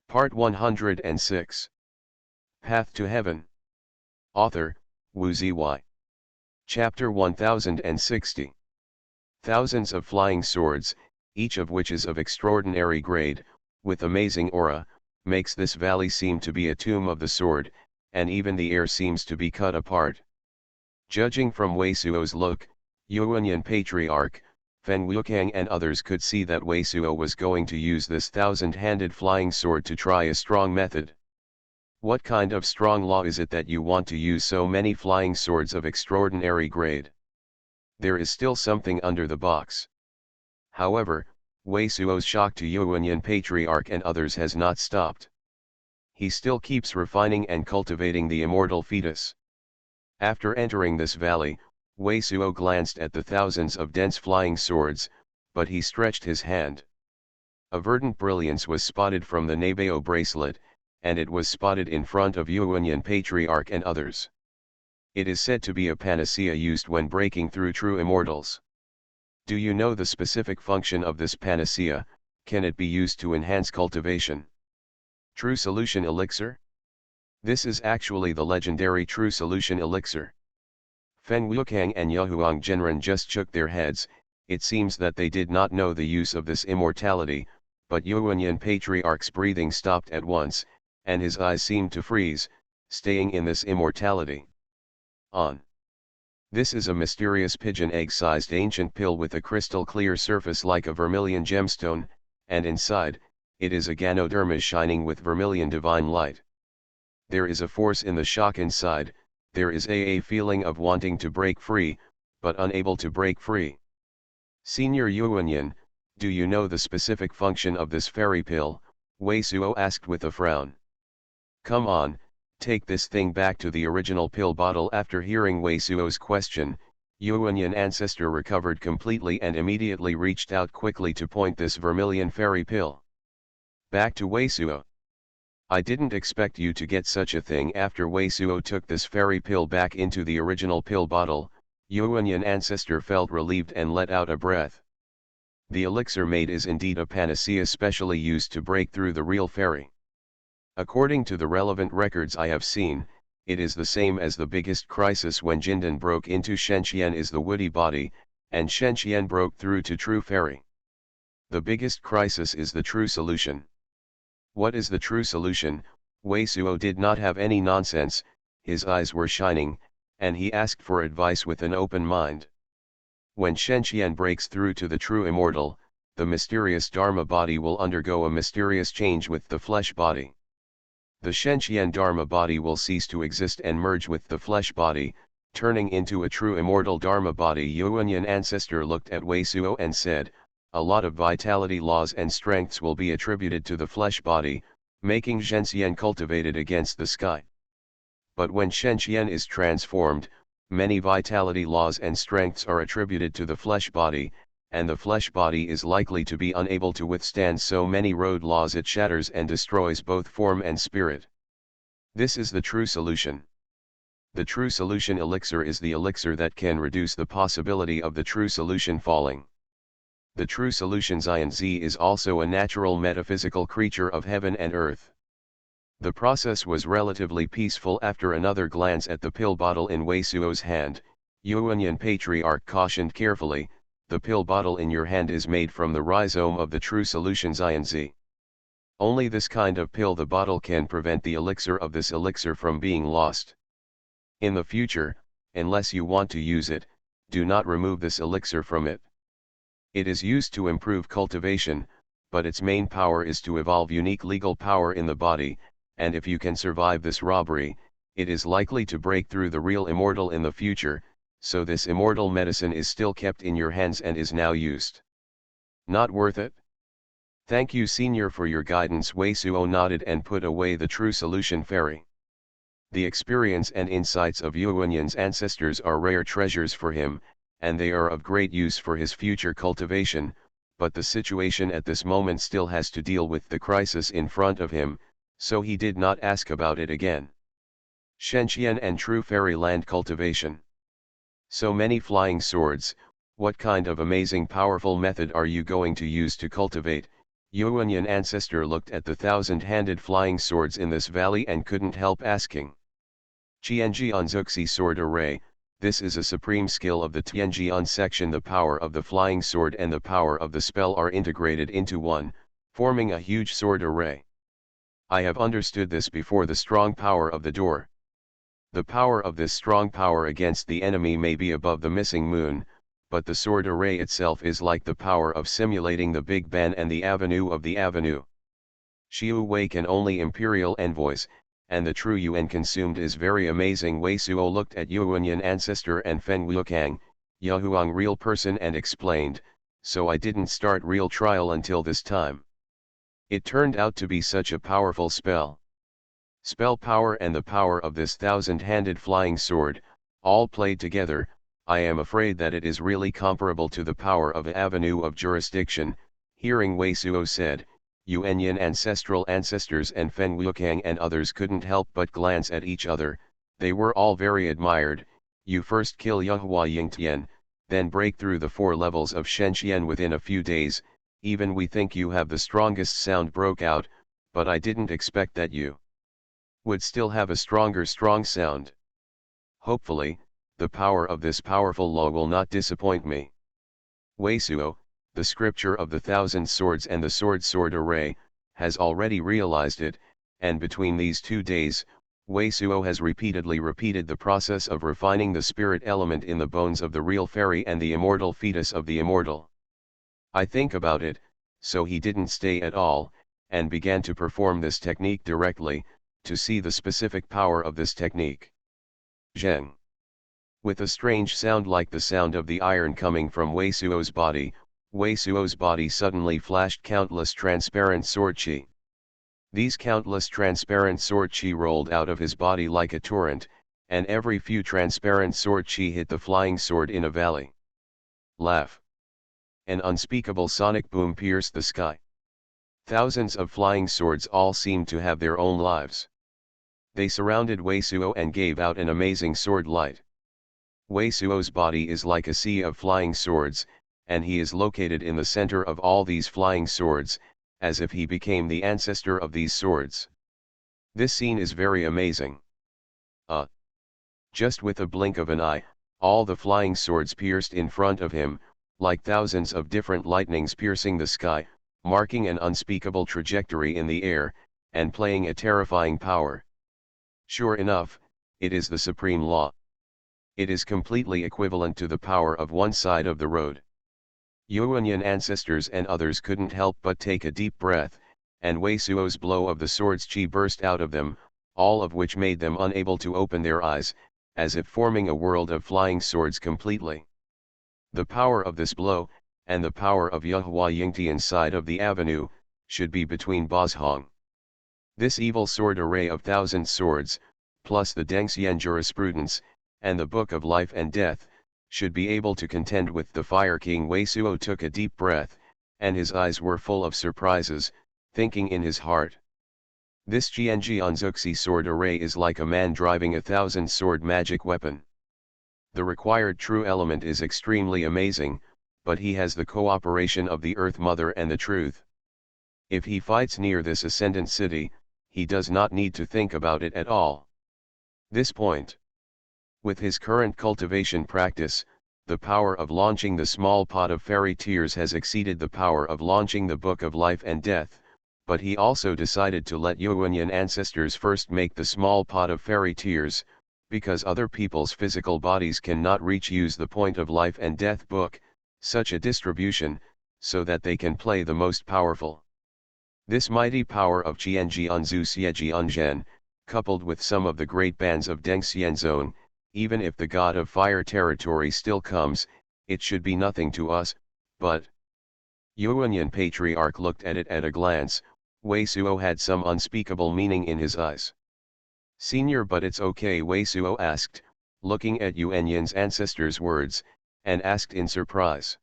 Part 106. Path to Heaven. Author, Wu Ziwei. Chapter 1060. Thousands of flying swords, each of which is of extraordinary grade, with amazing aura, makes this valley seem to be a tomb of the sword, and even the air seems to be cut apart. Judging from Wei Suo's look, Xuanhuan Patriarch, Fen Wukang and others could see that Wei Suo was going to use this thousand-handed flying sword to try a strong method. What kind of strong law is it that you want to use so many flying swords of extraordinary grade? There is still something under the box. However, Wei Suo's shock to Xuanhuan Patriarch and others has not stopped. He still keeps refining and cultivating the immortal fetus. After entering this valley, Wei Suo glanced at the thousands of dense flying swords, but he stretched his hand. A verdant brilliance was spotted from the Nabeo bracelet, and it was spotted in front of Xuanhuan Patriarch and others. It is said to be a panacea used when breaking through true immortals. Do you know the specific function of this panacea? Can it be used to enhance cultivation? True Solution Elixir? This is actually the legendary True Solution Elixir. Fen Wukang and Yahuang Genren just shook their heads. It seems that they did not know the use of this immortality, but Xuanhuan Patriarch's breathing stopped at once, and his eyes seemed to freeze, staying in this immortality. On. This is a mysterious pigeon egg-sized ancient pill with a crystal clear surface like a vermilion gemstone, and inside, it is a ganoderma shining with vermilion divine light. There is a force in the shock inside. There is a feeling of wanting to break free, but unable to break free. Senior Xuanhuan, do you know the specific function of this fairy pill? Wei Suo asked with a frown. Come on, take this thing back to the original pill bottle. After hearing Wei Suo's question, Xuanhuan ancestor recovered completely and immediately reached out quickly to point this vermilion fairy pill back to Wei Suo. I didn't expect you to get such a thing. After Wei Suo took this fairy pill back into the original pill bottle, Xuanhuan ancestor felt relieved and let out a breath. The elixir made is indeed a panacea specially used to break through the real fairy. According to the relevant records I have seen, it is the same as the biggest crisis when Jindan broke into Shenqian is the woody body, and Shenqian broke through to true fairy. The biggest crisis is the true solution. What is the true solution? Wei Suo did not have any nonsense, his eyes were shining, and he asked for advice with an open mind. When Shenqian breaks through to the true immortal, the mysterious Dharma body will undergo a mysterious change with the flesh body. The Shenqian Dharma body will cease to exist and merge with the flesh body, turning into a true immortal Dharma body. Xuanhuan ancestor looked at Wei Suo and said, a lot of vitality laws and strengths will be attributed to the flesh body, making Zhenxian cultivated against the sky. But when Shenqian is transformed, many vitality laws and strengths are attributed to the flesh body, and the flesh body is likely to be unable to withstand so many road laws. It shatters and destroys both form and spirit. This is the true solution. The true solution elixir is the elixir that can reduce the possibility of the true solution falling. The true solution Xianzi is also a natural metaphysical creature of heaven and earth. The process was relatively peaceful. After another glance at the pill bottle in Wei Suo's hand, Xuanhuan Patriarch cautioned carefully, the pill bottle in your hand is made from the rhizome of the true solution Xianzi. Only this kind of pill the bottle can prevent the elixir of this elixir from being lost. In the future, unless you want to use it, do not remove this elixir from it. It is used to improve cultivation, but its main power is to evolve unique legal power in the body, and if you can survive this robbery, it is likely to break through the real immortal in the future, so this immortal medicine is still kept in your hands and is now used. Not worth it? Thank you senior for your guidance. Wei Suo nodded and put away the true solution fairy. The experience and insights of Xuanhuan's ancestors are rare treasures for him, and they are of great use for his future cultivation, but the situation at this moment still has to deal with the crisis in front of him, so he did not ask about it again. Shenqian and true fairyland cultivation. So many flying swords, what kind of amazing powerful method are you going to use to cultivate? Xuanhuan ancestor looked at the thousand-handed flying swords in this valley and couldn't help asking. Qianjian Zuxi sword array, this is a supreme skill of the Tianjian section. The power of the flying sword and the power of the spell are integrated into one, forming a huge sword array. I have understood this before. The strong power of the door. The power of this strong power against the enemy may be above the missing moon, but the sword array itself is like the power of simulating the Big Bang and the avenue of the avenue. Xiu Wei can only imperial envoys, and the true Yuan consumed is very amazing. Wei Suo looked at Yuanyan ancestor and Feng Wukang, Yahuang real person, and explained, so I didn't start real trial until this time. It turned out to be such a powerful spell. Spell power and the power of this thousand-handed flying sword, all played together. I am afraid that it is really comparable to the power of an avenue of jurisdiction. Hearing Wei Suo said, Yuanyan ancestral ancestors and Feng Wukang and others couldn't help but glance at each other. They were all very admired. You first kill Yuhua Yingtian, then break through the 4 levels of Shenxian within a few days. Even we think you have the strongest sound broke out, but I didn't expect that you would still have a strong sound. Hopefully, the power of this powerful law will not disappoint me. Wei Suo, the scripture of the thousand swords and the sword array, has already realized it, and between these 2 days, Wei Suo has repeatedly repeated the process of refining the spirit element in the bones of the real fairy and the immortal fetus of the immortal. I think about it, so he didn't stay at all, and began to perform this technique directly, to see the specific power of this technique. Zheng. With a strange sound like the sound of the iron coming from Wei Suo's body suddenly flashed countless transparent sword qi. These countless transparent sword qi rolled out of his body like a torrent, and every few transparent sword qi hit the flying sword in a valley. Laugh. An unspeakable sonic boom pierced the sky. Thousands of flying swords all seemed to have their own lives. They surrounded Wei Suo and gave out an amazing sword light. Wei Suo's body is like a sea of flying swords, and he is located in the center of all these flying swords, as if he became the ancestor of these swords. This scene is very amazing. Just with a blink of an eye, all the flying swords pierced in front of him, like thousands of different lightnings piercing the sky, marking an unspeakable trajectory in the air, and playing a terrifying power. Sure enough, it is the supreme law. It is completely equivalent to the power of one side of the road. Yuanyan ancestors and others couldn't help but take a deep breath, and Wei Suo's blow of the sword's qi burst out of them, all of which made them unable to open their eyes, as if forming a world of flying swords completely. The power of this blow, and the power of Yuhua Yingtian's side of the avenue, should be between Bozhong. This evil sword array of thousand swords, plus the Dengxian jurisprudence, and the Book of Life and Death, should be able to contend with the Fire King. Wei Suo took a deep breath, and his eyes were full of surprises, thinking in his heart. This Jianjian Zuxi sword array is like a man driving a 1,000-sword magic weapon. The required true element is extremely amazing, but he has the cooperation of the Earth Mother and the truth. If he fights near this ascendant city, he does not need to think about it at all. This point. With his current cultivation practice, the power of launching the small pot of fairy tears has exceeded the power of launching the Book of Life and Death, but he also decided to let Yuanyan ancestors first make the small pot of fairy tears, because other people's physical bodies cannot use the point of life and death book, such a distribution, so that they can play the most powerful. This mighty power of Qianjian Zhu Xiejian Zhen, coupled with some of the great bands of Dengxian Zone, even if the god of fire territory still comes, it should be nothing to us, but... Yuanyan patriarch looked at it at a glance. Wei Suo had some unspeakable meaning in his eyes. Senior, but it's okay, Wei Suo asked, looking at Yuanyan's ancestors' words, and asked in surprise.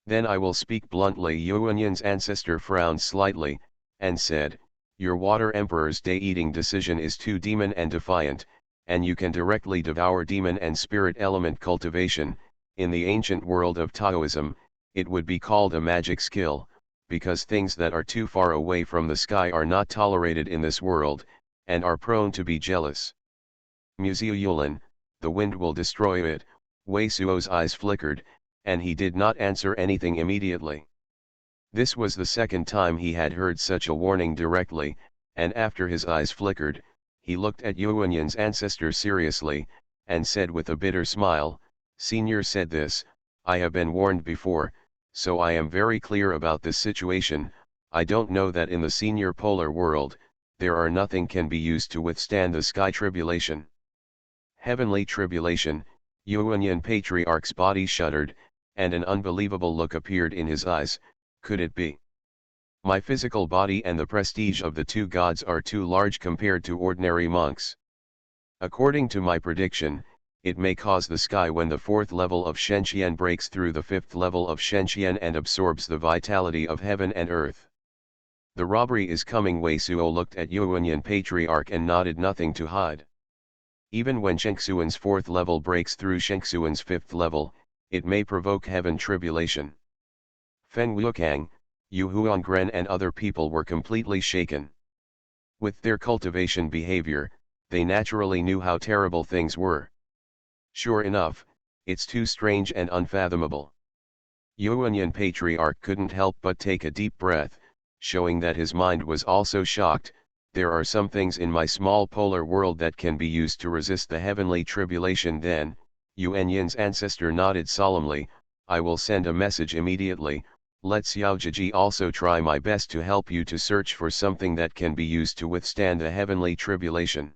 Then I will speak bluntly. Yuanyan's ancestor frowned slightly, and said, your Water Emperor's day-eating decision is too demon and defiant, and you can directly devour demon and spirit element cultivation. In the ancient world of Taoism, it would be called a magic skill, because things that are too far away from the sky are not tolerated in this world, and are prone to be jealous. Museo Yulan, the wind will destroy it. Wei Suo's eyes flickered, and he did not answer anything immediately. This was the second time he had heard such a warning directly, and after his eyes flickered, he looked at Xuanhuan's ancestor seriously, and said with a bitter smile, "Senior said this, I have been warned before, so I am very clear about this situation. I don't know that in the senior polar world, there are nothing can be used to withstand the sky tribulation." Heavenly tribulation. Xuanhuan Patriarch's body shuddered, and an unbelievable look appeared in his eyes. Could it be? My physical body and the prestige of the two gods are too large compared to ordinary monks. According to my prediction, it may cause the sky when the fourth level of Shenxian breaks through the fifth level of Shenxian and absorbs the vitality of heaven and earth. The robbery is coming. Wei Suo looked at Xuanhuan Patriarch and nodded, nothing to hide. Even when Shengxuan's fourth level breaks through Shengxuan's fifth level, it may provoke heaven tribulation. Feng Wuokang, Yu Huangren and other people were completely shaken. With their cultivation behavior, they naturally knew how terrible things were. Sure enough, it's too strange and unfathomable. Xuanhuan Patriarch couldn't help but take a deep breath, showing that his mind was also shocked. There are some things in my small polar world that can be used to resist the heavenly tribulation. Then, Xuanhuan's ancestor nodded solemnly, I will send a message immediately. Let Xiaojiji also try my best to help you to search for something that can be used to withstand the heavenly tribulation.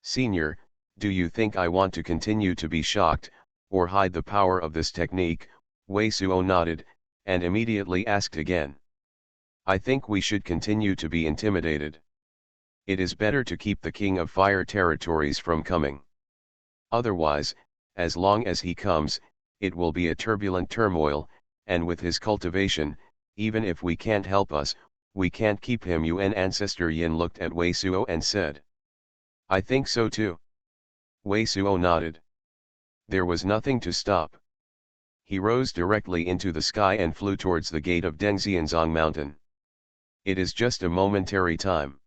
Senior, do you think I want to continue to be shocked, or hide the power of this technique? Wei Suo nodded, and immediately asked again. I think we should continue to be intimidated. It is better to keep the King of Fire territories from coming. Otherwise, as long as he comes, it will be a turbulent turmoil, and with his cultivation, even if we can't help us, we can't keep him. Yuan ancestor Yin looked at Wei Suo and said. I think so too. Wei Suo nodded. There was nothing to stop. He rose directly into the sky and flew towards the gate of Dengxianzong Mountain. It is just a momentary time.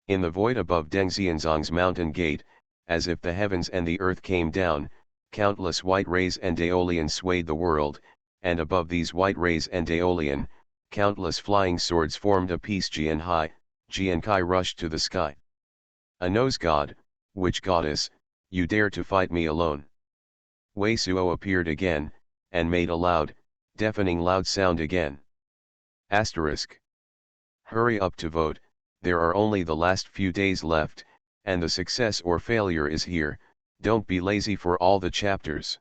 In the void above Dengxianzong's mountain gate, as if the heavens and the earth came down, countless white rays and Daolian swayed the world, and above these white rays and Daolian, countless flying swords formed a peace. Jiankai rushed to the sky. A nose god, which goddess, you dare to fight me alone? Wei Suo appeared again, and made a loud, deafening loud sound again. Asterisk. Hurry up to vote, there are only the last few days left, and the success or failure is here. Don't be lazy for all the chapters.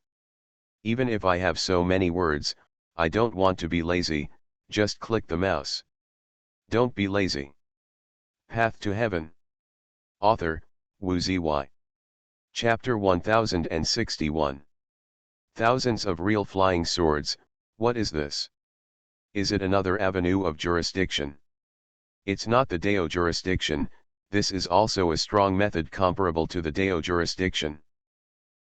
Even if I have so many words, I don't want to be lazy, just click the mouse. Don't be lazy. Path to Heaven. Author, Wu Zy. Chapter 1061. Thousands of real flying swords. What is this? Is it another avenue of jurisdiction? It's not the Dao jurisdiction. This is also a strong method comparable to the Dao jurisdiction.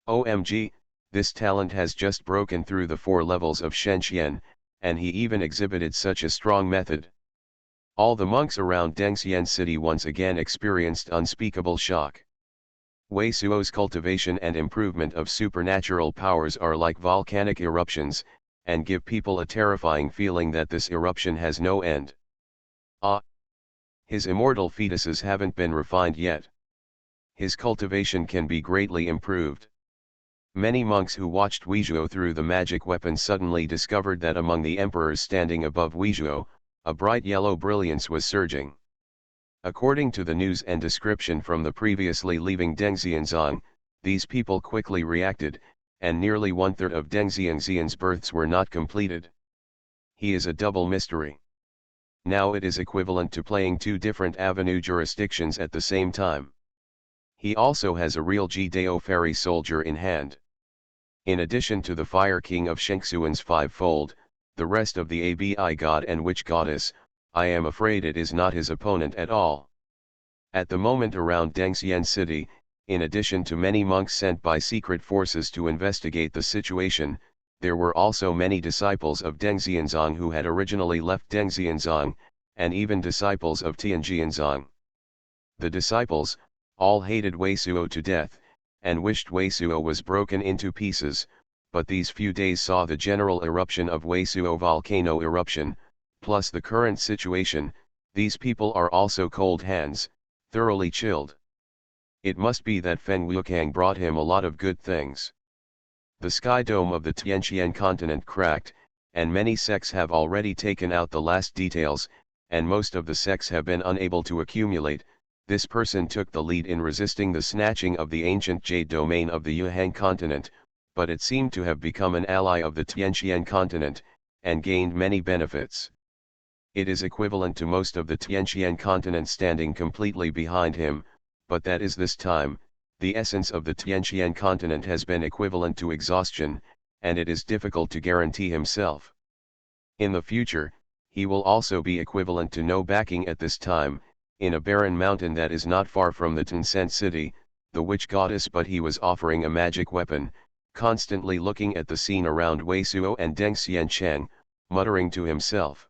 OMG, this talent has just broken through the 4 levels of Shenxian, and he even exhibited such a strong method. All the monks around Dengxian city once again experienced unspeakable shock. Wei Suo's cultivation and improvement of supernatural powers are like volcanic eruptions, and give people a terrifying feeling that this eruption has no end. His immortal fetuses haven't been refined yet. His cultivation can be greatly improved. Many monks who watched Weizhuo through the magic weapon suddenly discovered that among the emperors standing above Weizhuo, a bright yellow brilliance was surging. According to the news and description from the previously leaving Dengxianzong, these people quickly reacted, and nearly 1/3 of Dengxianzian's births were not completed. He is a double mystery. Now it is equivalent to playing 2 different avenue jurisdictions at the same time. He also has a real G-Dao fairy soldier in hand. In addition to the Fire King of Shengxuan's 5-fold, the rest of the Abi god and witch goddess, I am afraid it is not his opponent at all. At the moment around Dengxian city, in addition to many monks sent by secret forces to investigate the situation, There were also many disciples of Deng Xianzong who had originally left Deng Xianzong, and even disciples of Tian Xianzong. The disciples, all hated Wei Suo to death, and wished Wei Suo was broken into pieces, but these few days saw the general eruption of Wei Suo volcano eruption, plus the current situation. These people are also cold hands, thoroughly chilled. It must be that Feng Wukang brought him a lot of good things. The sky dome of the Tianqian continent cracked, and many sects have already taken out the last details, and most of the sects have been unable to accumulate. This person took the lead in resisting the snatching of the ancient jade domain of the Yuhan continent, but it seemed to have become an ally of the Tianqian continent, and gained many benefits. It is equivalent to most of the Tianqian continent standing completely behind him, but that is this time. The essence of the Tianqian continent has been equivalent to exhaustion, and it is difficult to guarantee himself. In the future, he will also be equivalent to no backing at this time, in a barren mountain that is not far from the Tencent city, the witch goddess, but he was offering a magic weapon, constantly looking at the scene around Wei Suo and Deng Xianchang, muttering to himself.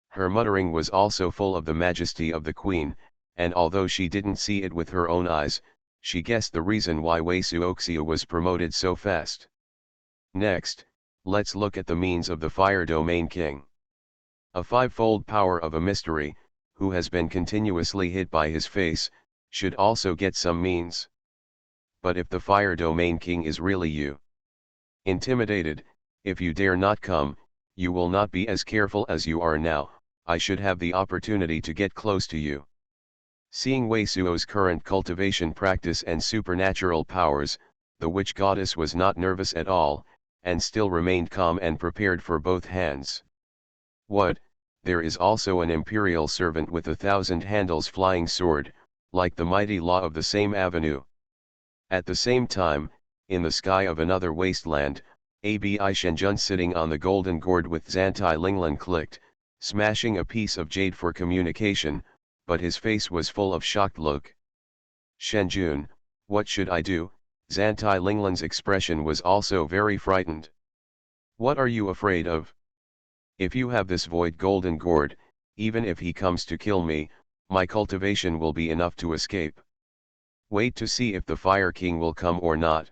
Her muttering was also full of the majesty of the queen, and although she didn't see it with her own eyes, she guessed the reason why Wei Suoxia was promoted so fast. Next, let's look at the means of the Fire Domain King. A five-fold power of a mystery, who has been continuously hit by his face, should also get some means. But if the Fire Domain King is really you intimidated, if you dare not come, you will not be as careful as you are now. I should have the opportunity to get close to you. Seeing Wei Suo's current cultivation practice and supernatural powers, the witch goddess was not nervous at all, and still remained calm and prepared for both hands. What? There is also an imperial servant with 1,000 handles flying sword, like the mighty law of the same avenue. At the same time, in the sky of another wasteland, Abi Shenjun sitting on the golden gourd with Zantai Linglan clicked, smashing a piece of jade for communication, but his face was full of shocked look. Shenjun, what should I do? Zantai Linglan's expression was also very frightened. What are you afraid of? If you have this void golden gourd, even if he comes to kill me, my cultivation will be enough to escape. Wait to see if the Fire King will come or not.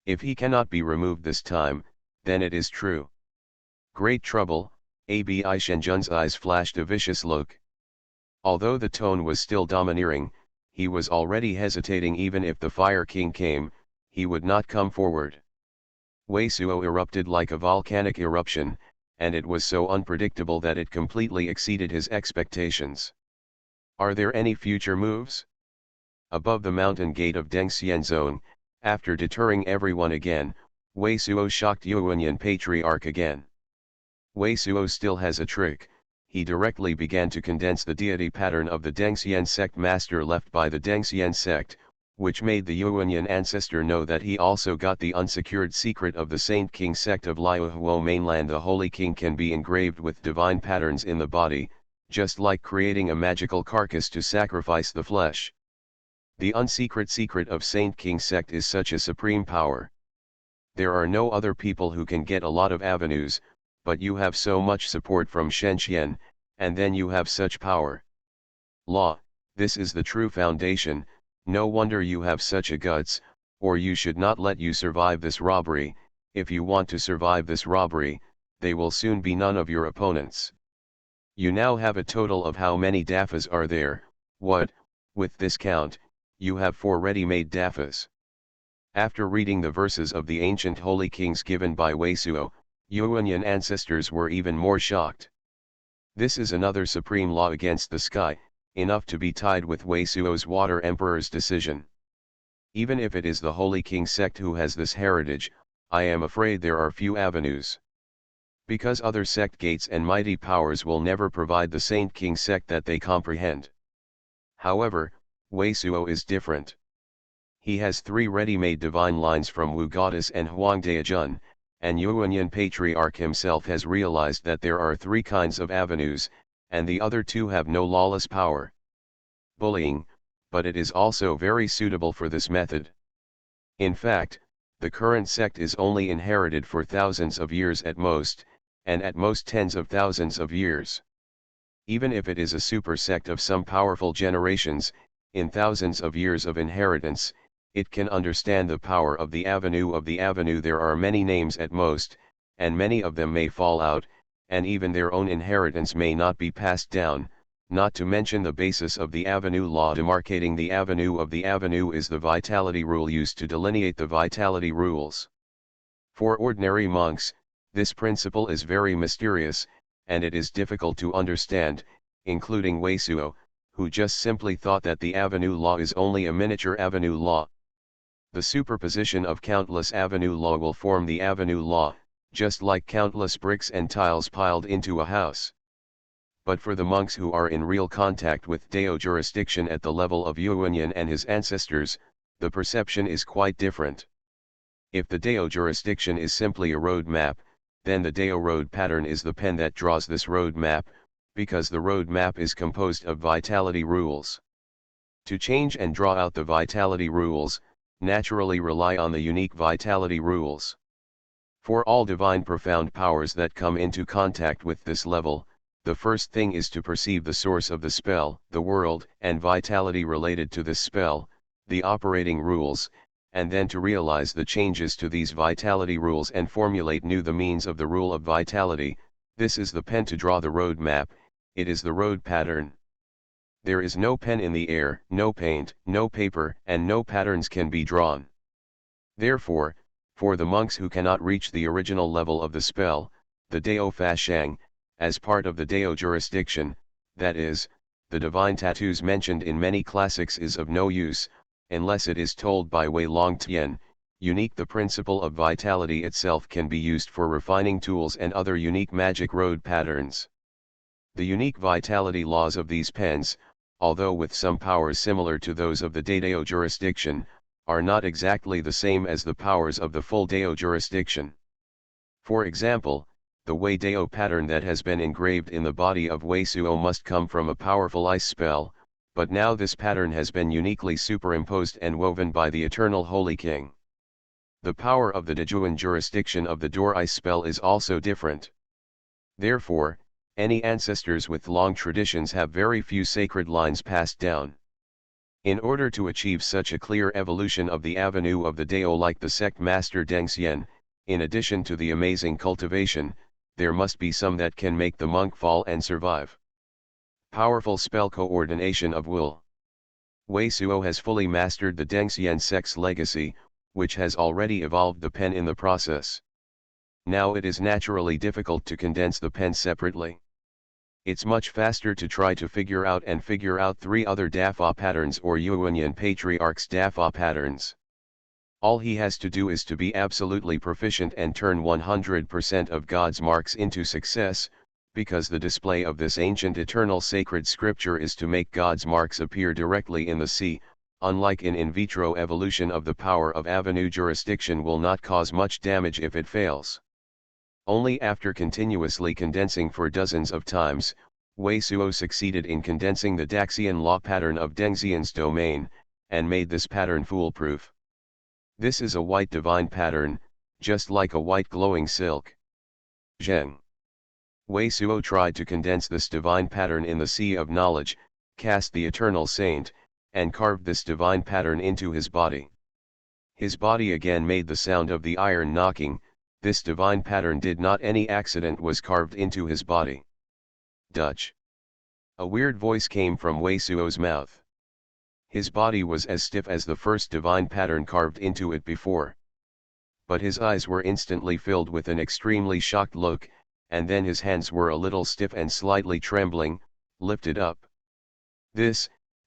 If he cannot be removed this time, then it is true. Great trouble. Abi Shenjun's eyes flashed a vicious look. Although the tone was still domineering, he was already hesitating. Even if the Fire King came, he would not come forward. Wei Suo erupted like a volcanic eruption, and it was so unpredictable that it completely exceeded his expectations. Are there any future moves? Above the mountain gate of Deng Xianzong, after deterring everyone again, Wei Suo shocked Xuanhuan Patriarch again. Wei Suo still has a trick. He directly began to condense the deity pattern of the Dengxian sect master left by the Dengxian sect, which made the Xuanhuan ancestor know that he also got the unsecured secret of the Saint King sect of Liuhuo mainland. The Holy King can be engraved with divine patterns in the body, just like creating a magical carcass to sacrifice the flesh. The unsecret secret of Saint King sect is such a supreme power. There are no other people who can get a lot of avenues, but you have so much support from Shenxian, and then you have such power. Law, this is the true foundation. No wonder you have such a guts, or you should not let you survive this robbery. If you want to survive this robbery, they will soon be none of your opponents. You now have a total of how many daffas are there? What, with this count, you have 4 ready-made daffas. After reading the verses of the ancient holy kings given by Wei Suo, Xuanhuan ancestors were even more shocked. This is another supreme law against the sky, enough to be tied with Wei Suo's Water Emperor's decision. Even if it is the Holy King sect who has this heritage, I am afraid there are few avenues. Because other sect gates and mighty powers will never provide the Saint King sect that they comprehend. However, Wei Suo is different. He has 3 ready-made divine lines from Wu Goddess and Huang Daijun, and Xuanhuan Patriarch himself has realized that there are 3 kinds of avenues, and the other 2 have no lawless power. Bullying, but it is also very suitable for this method. In fact, The current sect is only inherited for thousands of years at most, and at most tens of thousands of years. Even if it is a super sect of some powerful generations, in thousands of years of inheritance, it can understand the power of the avenue there are many names at most, and many of them may fall out, and even their own inheritance may not be passed down, not to mention the basis of the avenue law demarcating the avenue is the vitality rule used to delineate the vitality rules. For ordinary monks, this principle is very mysterious, and it is difficult to understand, including Weisuo, who just simply thought that the avenue law is only a miniature avenue law. The superposition of countless avenue law will form the avenue law, just like countless bricks and tiles piled into a house. But for the monks who are in real contact with Dao jurisdiction at the level of Xuanhuan and his ancestors, the perception is quite different. If the Dao jurisdiction is simply a road map, then the Dao road pattern is the pen that draws this road map, because the road map is composed of vitality rules. To change and draw out the vitality rules, naturally rely on the unique vitality rules. For all divine profound powers that come into contact with this level, the first thing is to perceive the source of the spell, the world, and vitality related to this spell, the operating rules, and then to realize the changes to these vitality rules and formulate new the means of the rule of vitality. This is the pen to draw the road map, it is the road pattern. There is no pen in the air, no paint, no paper, and no patterns can be drawn. Therefore, for the monks who cannot reach the original level of the spell, the Dao Fashang, as part of the Dao jurisdiction, that is, the divine tattoos mentioned in many classics is of no use, unless it is told by Wei Long Tian. Unique the principle of vitality itself can be used for refining tools and other unique magic road patterns. The unique vitality laws of these pens, although with some powers similar to those of the Dao jurisdiction, are not exactly the same as the powers of the full Dao jurisdiction. For example, the Wei Dao pattern that has been engraved in the body of Weisuo must come from a powerful ice spell, but now this pattern has been uniquely superimposed and woven by the Eternal Holy King. The power of the Dejuan jurisdiction of the Door ice spell is also different. Therefore, any ancestors with long traditions have very few sacred lines passed down. In order to achieve such a clear evolution of the avenue of the Dao like the sect master Deng Xian, in addition to the amazing cultivation, there must be some that can make the monk fall and survive. Powerful spell coordination of will. Weisuo has fully mastered the Deng Xian sect's legacy, which has already evolved the pen in the process. Now it is naturally difficult to condense the pen separately. It's much faster to try to figure out 3 other Dafa patterns or Xuanhuan Patriarch's Dafa patterns. All he has to do is to be absolutely proficient and turn 100% of God's marks into success, because the display of this ancient eternal sacred scripture is to make God's marks appear directly in the sea. Unlike in vitro evolution of the power of avenue jurisdiction will not cause much damage if it fails. Only after continuously condensing for dozens of times, Weisuo succeeded in condensing the Daxian law pattern of Deng Xian's domain, and made this pattern foolproof. This is a white divine pattern, just like a white glowing silk. Zheng. Weisuo tried to condense this divine pattern in the sea of knowledge, cast the eternal saint, and carved this divine pattern into his body. His body again made the sound of the iron knocking. This divine pattern did not any accident was carved into his body. Dutch. A weird voice came from Weisuo's mouth. His body was as stiff as the first divine pattern carved into it before. But his eyes were instantly filled with an extremely shocked look, and then his hands were a little stiff and slightly trembling, lifted up.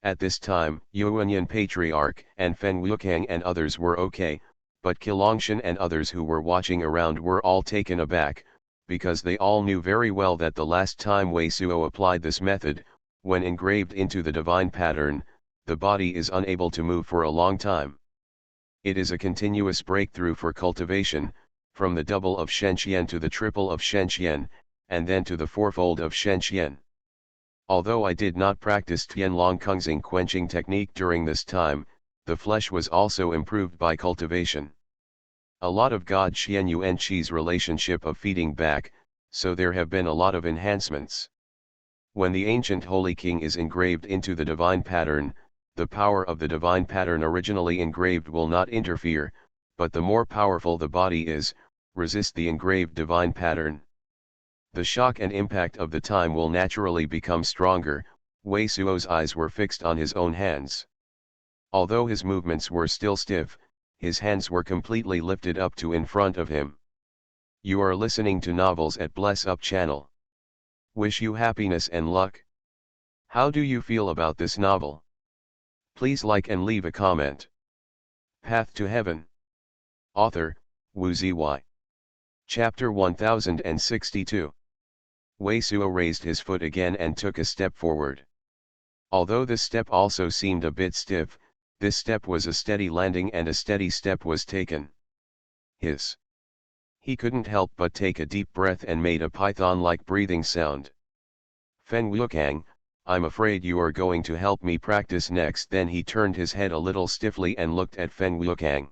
At this time, Xuanhuan Patriarch and Feng Wukang and others were okay, but Qilongshan and others who were watching around were all taken aback, because they all knew very well that the last time Weisuo applied this method, when engraved into the divine pattern, the body is unable to move for a long time. It is a continuous breakthrough for cultivation, from the double of Shenxian to the triple of Shenxian, and then to the fourfold of Shenxian. Although I did not practice Tianlong Kungxing quenching technique during this time, the flesh was also improved by cultivation. A lot of God Xuanhuan Chi's relationship of feeding back, so there have been a lot of enhancements. When the ancient Holy King is engraved into the divine pattern, the power of the divine pattern originally engraved will not interfere, but the more powerful the body is, resist the engraved divine pattern. The shock and impact of the time will naturally become stronger. Wei Suo's eyes were fixed on his own hands. Although his movements were still stiff, his hands were completely lifted up to in front of him. You are listening to Novels at Bless Up channel. Wish you happiness and luck. How do you feel about this novel? Please like and leave a comment. Path to Heaven. Author, Wu Ziyi. Chapter 1062. Wei Suo raised his foot again and took a step forward. Although this step also seemed a bit stiff, this step was a steady landing and a steady step was taken. He couldn't help but take a deep breath and made a python-like breathing sound. Feng Wuokang, I'm afraid you are going to help me practice next. Then he turned his head a little stiffly and looked at Feng Wuokang.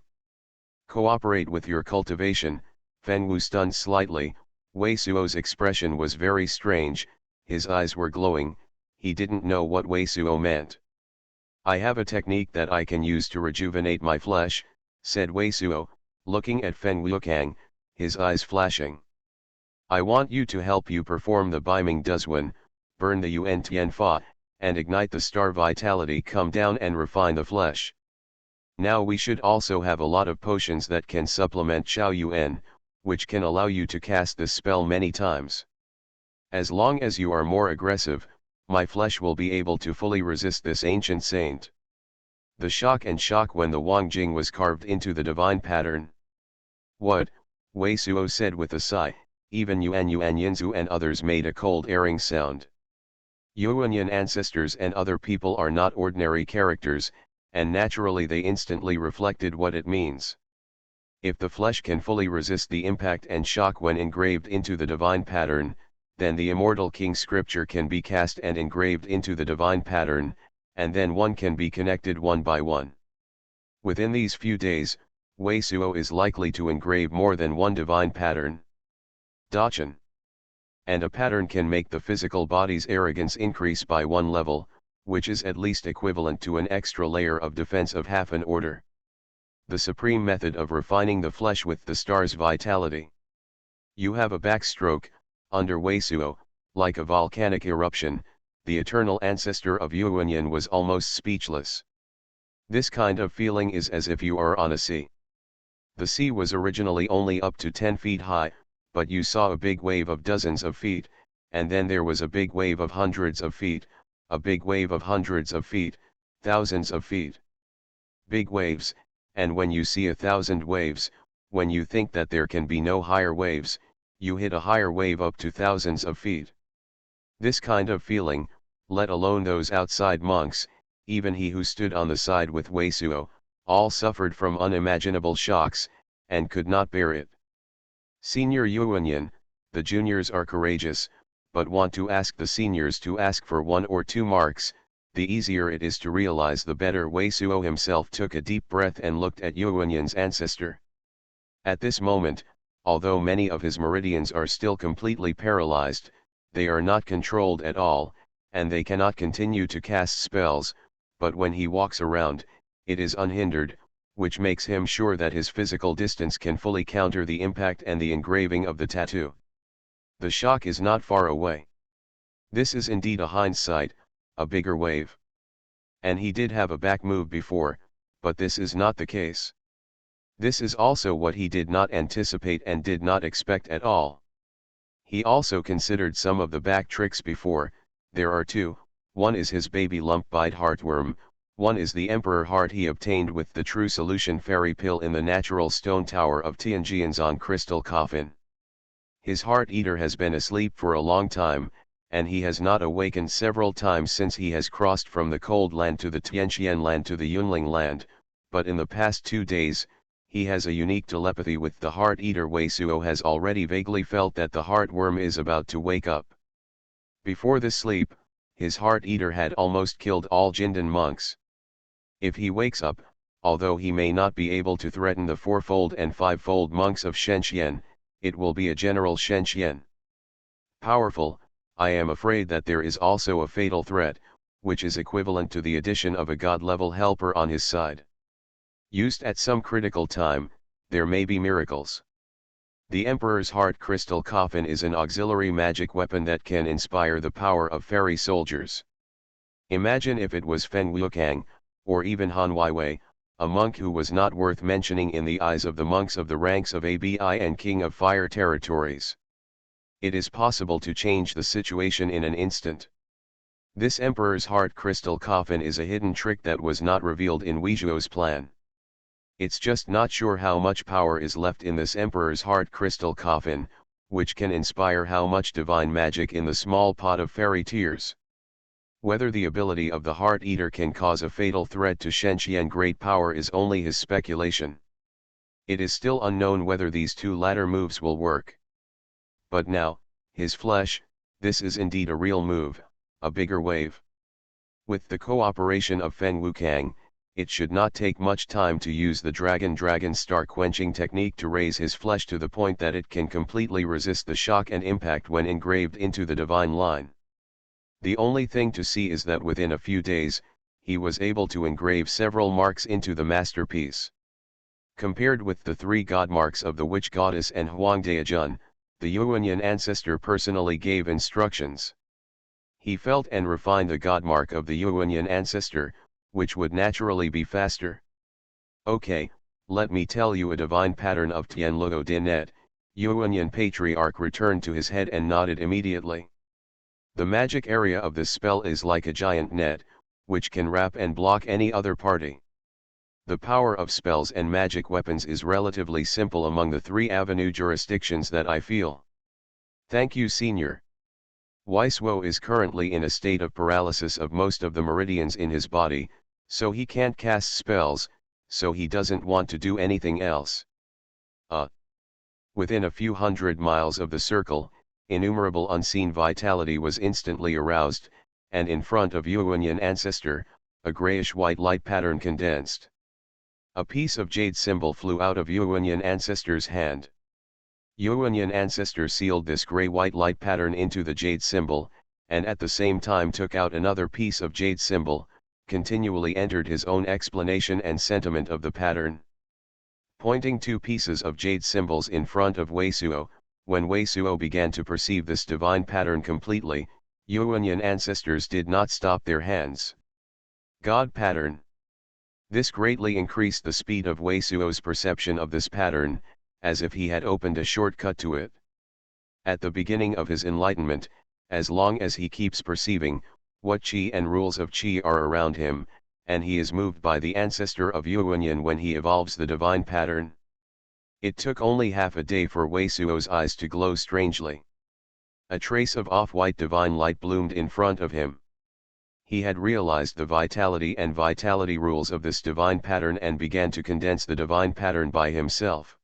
Cooperate with your cultivation. Feng Wu stunned slightly. Wei Suo's expression was very strange, his eyes were glowing, he didn't know what Wei Suo meant. I have a technique that I can use to rejuvenate my flesh, said Wei Suo, looking at Feng Wuokang, his eyes flashing. I want you to help you perform the Biming Duzhuan, burn the Yuan Tian Fa, and ignite the star vitality, come down and refine the flesh. Now we should also have a lot of potions that can supplement Xiao Yuan, which can allow you to cast this spell many times. As long as you are more aggressive, my flesh will be able to fully resist this ancient saint. The shock when the Wang Jing was carved into the divine pattern. What? Wei Suo said with a sigh, even Yuan Yinzu and others made a cold airing sound. Yuanyan ancestors and other people are not ordinary characters, and naturally they instantly reflected what it means. If the flesh can fully resist the impact and shock when engraved into the divine pattern, then the immortal king scripture can be cast and engraved into the divine pattern, and then one can be connected one by one. Within these few days, Wei Suo is likely to engrave more than one divine pattern. Dachan. And a pattern can make the physical body's arrogance increase by one level, which is at least equivalent to an extra layer of defense of half an order. The supreme method of refining the flesh with the star's vitality. You have a backstroke, under Wei Suo, like a volcanic eruption. The eternal ancestor of Yuanyan was almost speechless. This kind of feeling is as if you are on a sea. The sea was originally only up to 10 feet high, but you saw a big wave of dozens of feet, and then there was a big wave of hundreds of feet, a big wave of hundreds of feet, thousands of feet. Big waves. And when you see 1,000 waves, when you think that there can be no higher waves, you hit a higher wave up to thousands of feet. This kind of feeling, let alone those outside monks, even he who stood on the side with Wei Suo, all suffered from unimaginable shocks, and could not bear it. Senior Yuanyan, the juniors are courageous, but want to ask the seniors to ask for 1 or 2 marks. The easier it is to realize the better. Wei Suo himself took a deep breath and looked at Yuanyan's ancestor. At this moment, although many of his meridians are still completely paralyzed, they are not controlled at all, and they cannot continue to cast spells, but when he walks around, it is unhindered, which makes him sure that his physical distance can fully counter the impact and the engraving of the tattoo. The shock is not far away. This is indeed a hindsight, a bigger wave. And he did have a back move before, but this is not the case. This is also what he did not anticipate and did not expect at all. He also considered some of the back tricks before. There are 2, one is his baby lump bite heartworm, one is the emperor heart he obtained with the true solution fairy pill in the natural stone tower of Tianjianzong crystal coffin. His heart eater has been asleep for a long time, and he has not awakened several times since he has crossed from the cold land to the Tianxian land to the Yunling land, but in the past 2 days, he has a unique telepathy with the heart eater. Wei Suo has already vaguely felt that the heartworm is about to wake up. Before the sleep, his heart eater had almost killed all Jindan monks. If he wakes up, although he may not be able to threaten the fourfold and fivefold monks of Shenzhen, it will be a general Shenzhen. Powerful, I am afraid that there is also a fatal threat, which is equivalent to the addition of a god-level helper on his side. Used at some critical time, there may be miracles. The Emperor's Heart Crystal Coffin is an auxiliary magic weapon that can inspire the power of fairy soldiers. Imagine if it was Feng Wukang, or even Han Weiwei, a monk who was not worth mentioning in the eyes of the monks of the ranks of Abi and King of Fire territories. It is possible to change the situation in an instant. This Emperor's Heart Crystal Coffin is a hidden trick that was not revealed in Weizhuo's plan. It's just not sure how much power is left in this Emperor's Heart Crystal Coffin, which can inspire how much divine magic in the small pot of fairy tears. Whether the ability of the Heart Eater can cause a fatal threat to Shenzhen great power is only his speculation. It is still unknown whether these two latter moves will work. But now, his flesh, this is indeed a real move, a bigger wave. With the cooperation of Feng Wukang, it should not take much time to use the Dragon Star quenching technique to raise his flesh to the point that it can completely resist the shock and impact when engraved into the divine line. The only thing to see is that within a few days, he was able to engrave several marks into the masterpiece. Compared with the 3 god marks of the witch goddess and Huangdaijun, the Xuanhuan ancestor personally gave instructions. He felt and refined the god mark of the Xuanhuan ancestor, which would naturally be faster. Okay, let me tell you a divine pattern of Tianluo Dinet. Xuanhuan patriarch returned to his head and nodded immediately. The magic area of this spell is like a giant net, which can wrap and block any other party. The power of spells and magic weapons is relatively simple among the 3 avenue jurisdictions that I feel. Thank you, Senior. Weizhuo is currently in a state of paralysis of most of the meridians in his body, so he can't cast spells, so he doesn't want to do anything else. Within a few hundred miles of the circle, innumerable unseen vitality was instantly aroused, and in front of Xuanhuan ancestor, a grayish-white light pattern condensed. A piece of jade symbol flew out of Xuanhuan ancestor's hand. Xuanhuan ancestor sealed this gray-white light pattern into the jade symbol, and at the same time took out another piece of jade symbol, continually entered his own explanation and sentiment of the pattern. Pointing 2 pieces of jade symbols in front of Weizhuo, when Weizhuo began to perceive this divine pattern completely, Xuanhuan ancestors did not stop their hands. God pattern. This greatly increased the speed of Weizhuo's perception of this pattern, as if he had opened a shortcut to it. At the beginning of his enlightenment, as long as he keeps perceiving what qi and rules of qi are around him, and he is moved by the ancestor of Xuanhuan when he evolves the divine pattern. It took only half a day for Weizhuo's eyes to glow strangely. A trace of off-white divine light bloomed in front of him. He had realized the vitality and vitality rules of this divine pattern and began to condense the divine pattern by himself.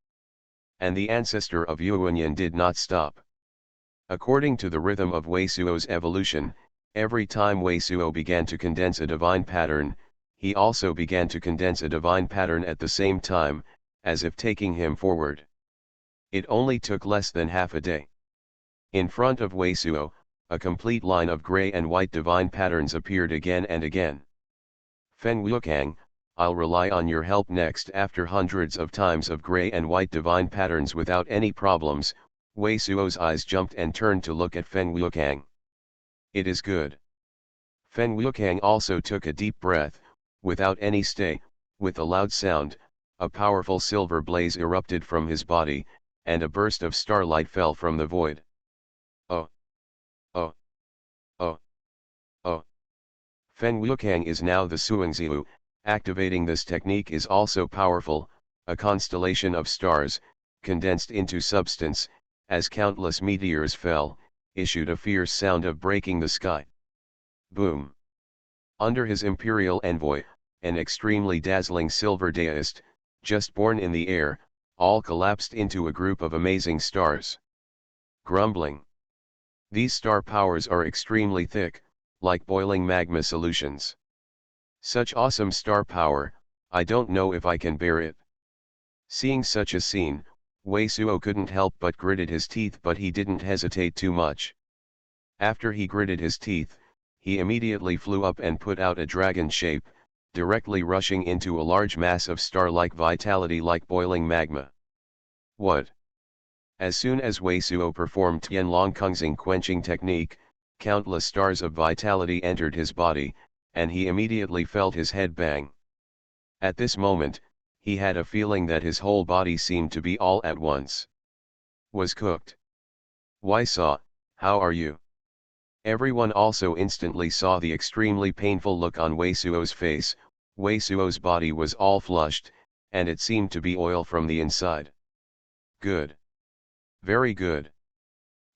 And the ancestor of Xuanhuan did not stop. According to the rhythm of Weizhuo's evolution, every time Weizhuo began to condense a divine pattern, he also began to condense a divine pattern at the same time, as if taking him forward. It only took less than half a day. In front of Weizhuo, a complete line of gray and white divine patterns appeared again and again. Feng Wukang, I'll rely on your help next. After hundreds of times of gray and white divine patterns without any problems, Weizhuo's eyes jumped and turned to look at Feng Wukang. It is good. Feng Wukang also took a deep breath, without any stay. With a loud sound, a powerful silver blaze erupted from his body, and a burst of starlight fell from the void. Oh! Oh! Oh! Oh! Feng Wukang is now the Suangziu. Activating this technique is also powerful, a constellation of stars, condensed into substance, as countless meteors fell, issued a fierce sound of breaking the sky. Boom! Under his imperial envoy, an extremely dazzling silver deist, just born in the air, all collapsed into a group of amazing stars. Grumbling. These star powers are extremely thick, like boiling magma solutions. Such awesome star power, I don't know if I can bear it. Seeing such a scene, Wei Suo couldn't help but gritted his teeth, but he didn't hesitate too much. After he gritted his teeth, he immediately flew up and put out a dragon shape, directly rushing into a large mass of star-like vitality like boiling magma. What? As soon as Wei Suo performed Tianlong Kungxing quenching technique, countless stars of vitality entered his body, and he immediately felt his head bang. At this moment, he had a feeling that his whole body seemed to be all at once was cooked. Why saw, how are you? Everyone also instantly saw the extremely painful look on Wei Suo's face. Wei Suo's body was all flushed, and it seemed to be oil from the inside. Good. Very good.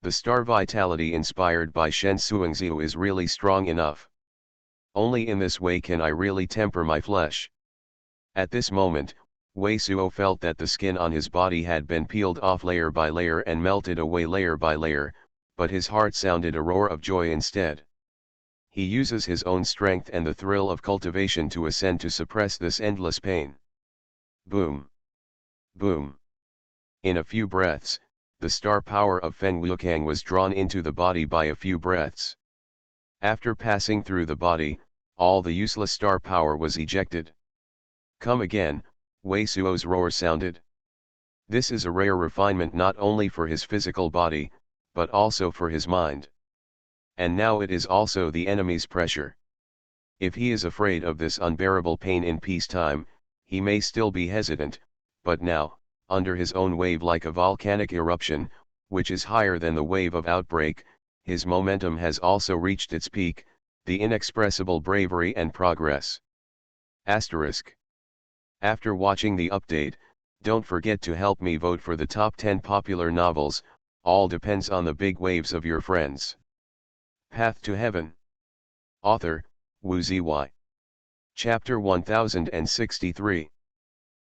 The star vitality inspired by Shen Suangziu is really strong enough. Only in this way can I really temper my flesh. At this moment, Wei Suo felt that the skin on his body had been peeled off layer by layer and melted away layer by layer, but his heart sounded a roar of joy instead. He uses his own strength and the thrill of cultivation to ascend to suppress this endless pain. Boom. Boom. In a few breaths, the star power of Feng Wukang was drawn into the body by a few breaths. After passing through the body, all the useless star power was ejected. Come again, Wei Suo's roar sounded. This is a rare refinement not only for his physical body, but also for his mind. And now it is also the enemy's pressure. If he is afraid of this unbearable pain in peacetime, he may still be hesitant, but now, under his own wave like a volcanic eruption, which is higher than the wave of outbreak, his momentum has also reached its peak, the inexpressible bravery and progress. Asterisk. After watching the update, don't forget to help me vote for the top 10 popular novels. All depends on the big waves of your friends. Path to Heaven. Author, Wu Ziwei. Chapter 1063.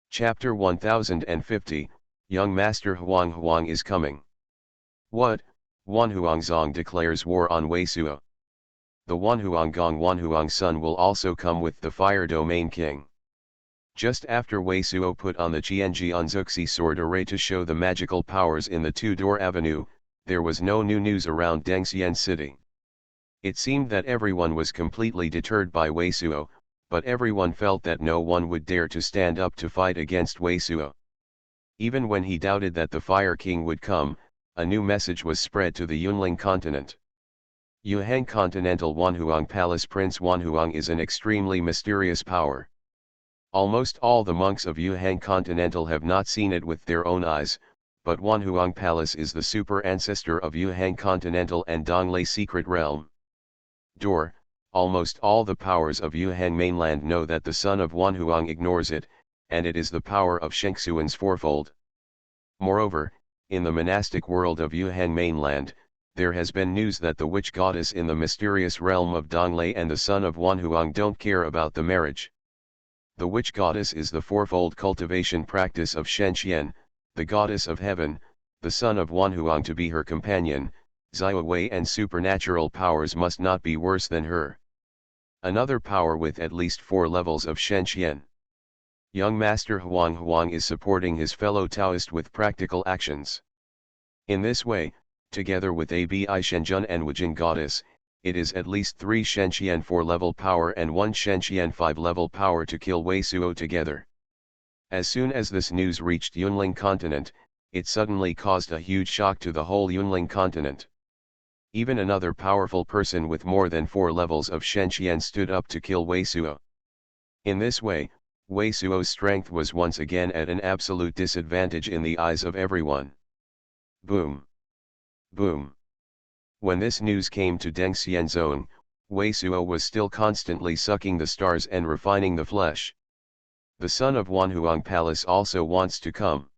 Chapter 1050, Young Master Xuanhuan is coming. What? Wanhuangzong declares war on Wei Suo. The Wanhuangong son will also come with the Fire Domain King. Just after Wei Suo put on the Qianji Unzuxi sword array to show the magical powers in the Two-Door Avenue, there was no new news around Dengxian City. It seemed that everyone was completely deterred by Wei Suo, but everyone felt that no one would dare to stand up to fight against Wei Suo. Even when he doubted that the Fire King would come, a new message was spread to the Yunling continent. Yuhang Continental Wanhuang Palace Prince Wanhuang is an extremely mysterious power. Almost all the monks of Yuhang Continental have not seen it with their own eyes, but Wanhuang Palace is the super ancestor of Yuhang Continental and Donglei Secret Realm. Door. Almost all the powers of Yuhang mainland know that the son of Wanhuang ignores it, and it is the power of Shengxuan's fourfold. Moreover, in the monastic world of Yuhang mainland, there has been news that the witch goddess in the mysterious realm of Donglei and the son of Wanhuang don't care about the marriage. The witch goddess is the fourfold cultivation practice of Shenxian, the goddess of heaven, the son of Wanhuang to be her companion. Ziwei and supernatural powers must not be worse than her. Another power with at least 4 levels of Shenxian. Young Master Xuanhuan is supporting his fellow Taoist with practical actions. In this way, together with Abi Shenjun and Wujing Goddess, it is at least 3 Shenxian 4-level power and 1 Shenxian 5-level power to kill Wei Suo together. As soon as this news reached Yunling continent, it suddenly caused a huge shock to the whole Yunling continent. Even another powerful person with more than 4 levels of Shenxian stood up to kill Wei Suo. In this way, Wei Suo's strength was once again at an absolute disadvantage in the eyes of everyone. Boom. Boom. When this news came to Dengxian Zone, Wei Suo was still constantly sucking the stars and refining the flesh. The son of Wanhuang Palace also wants to come.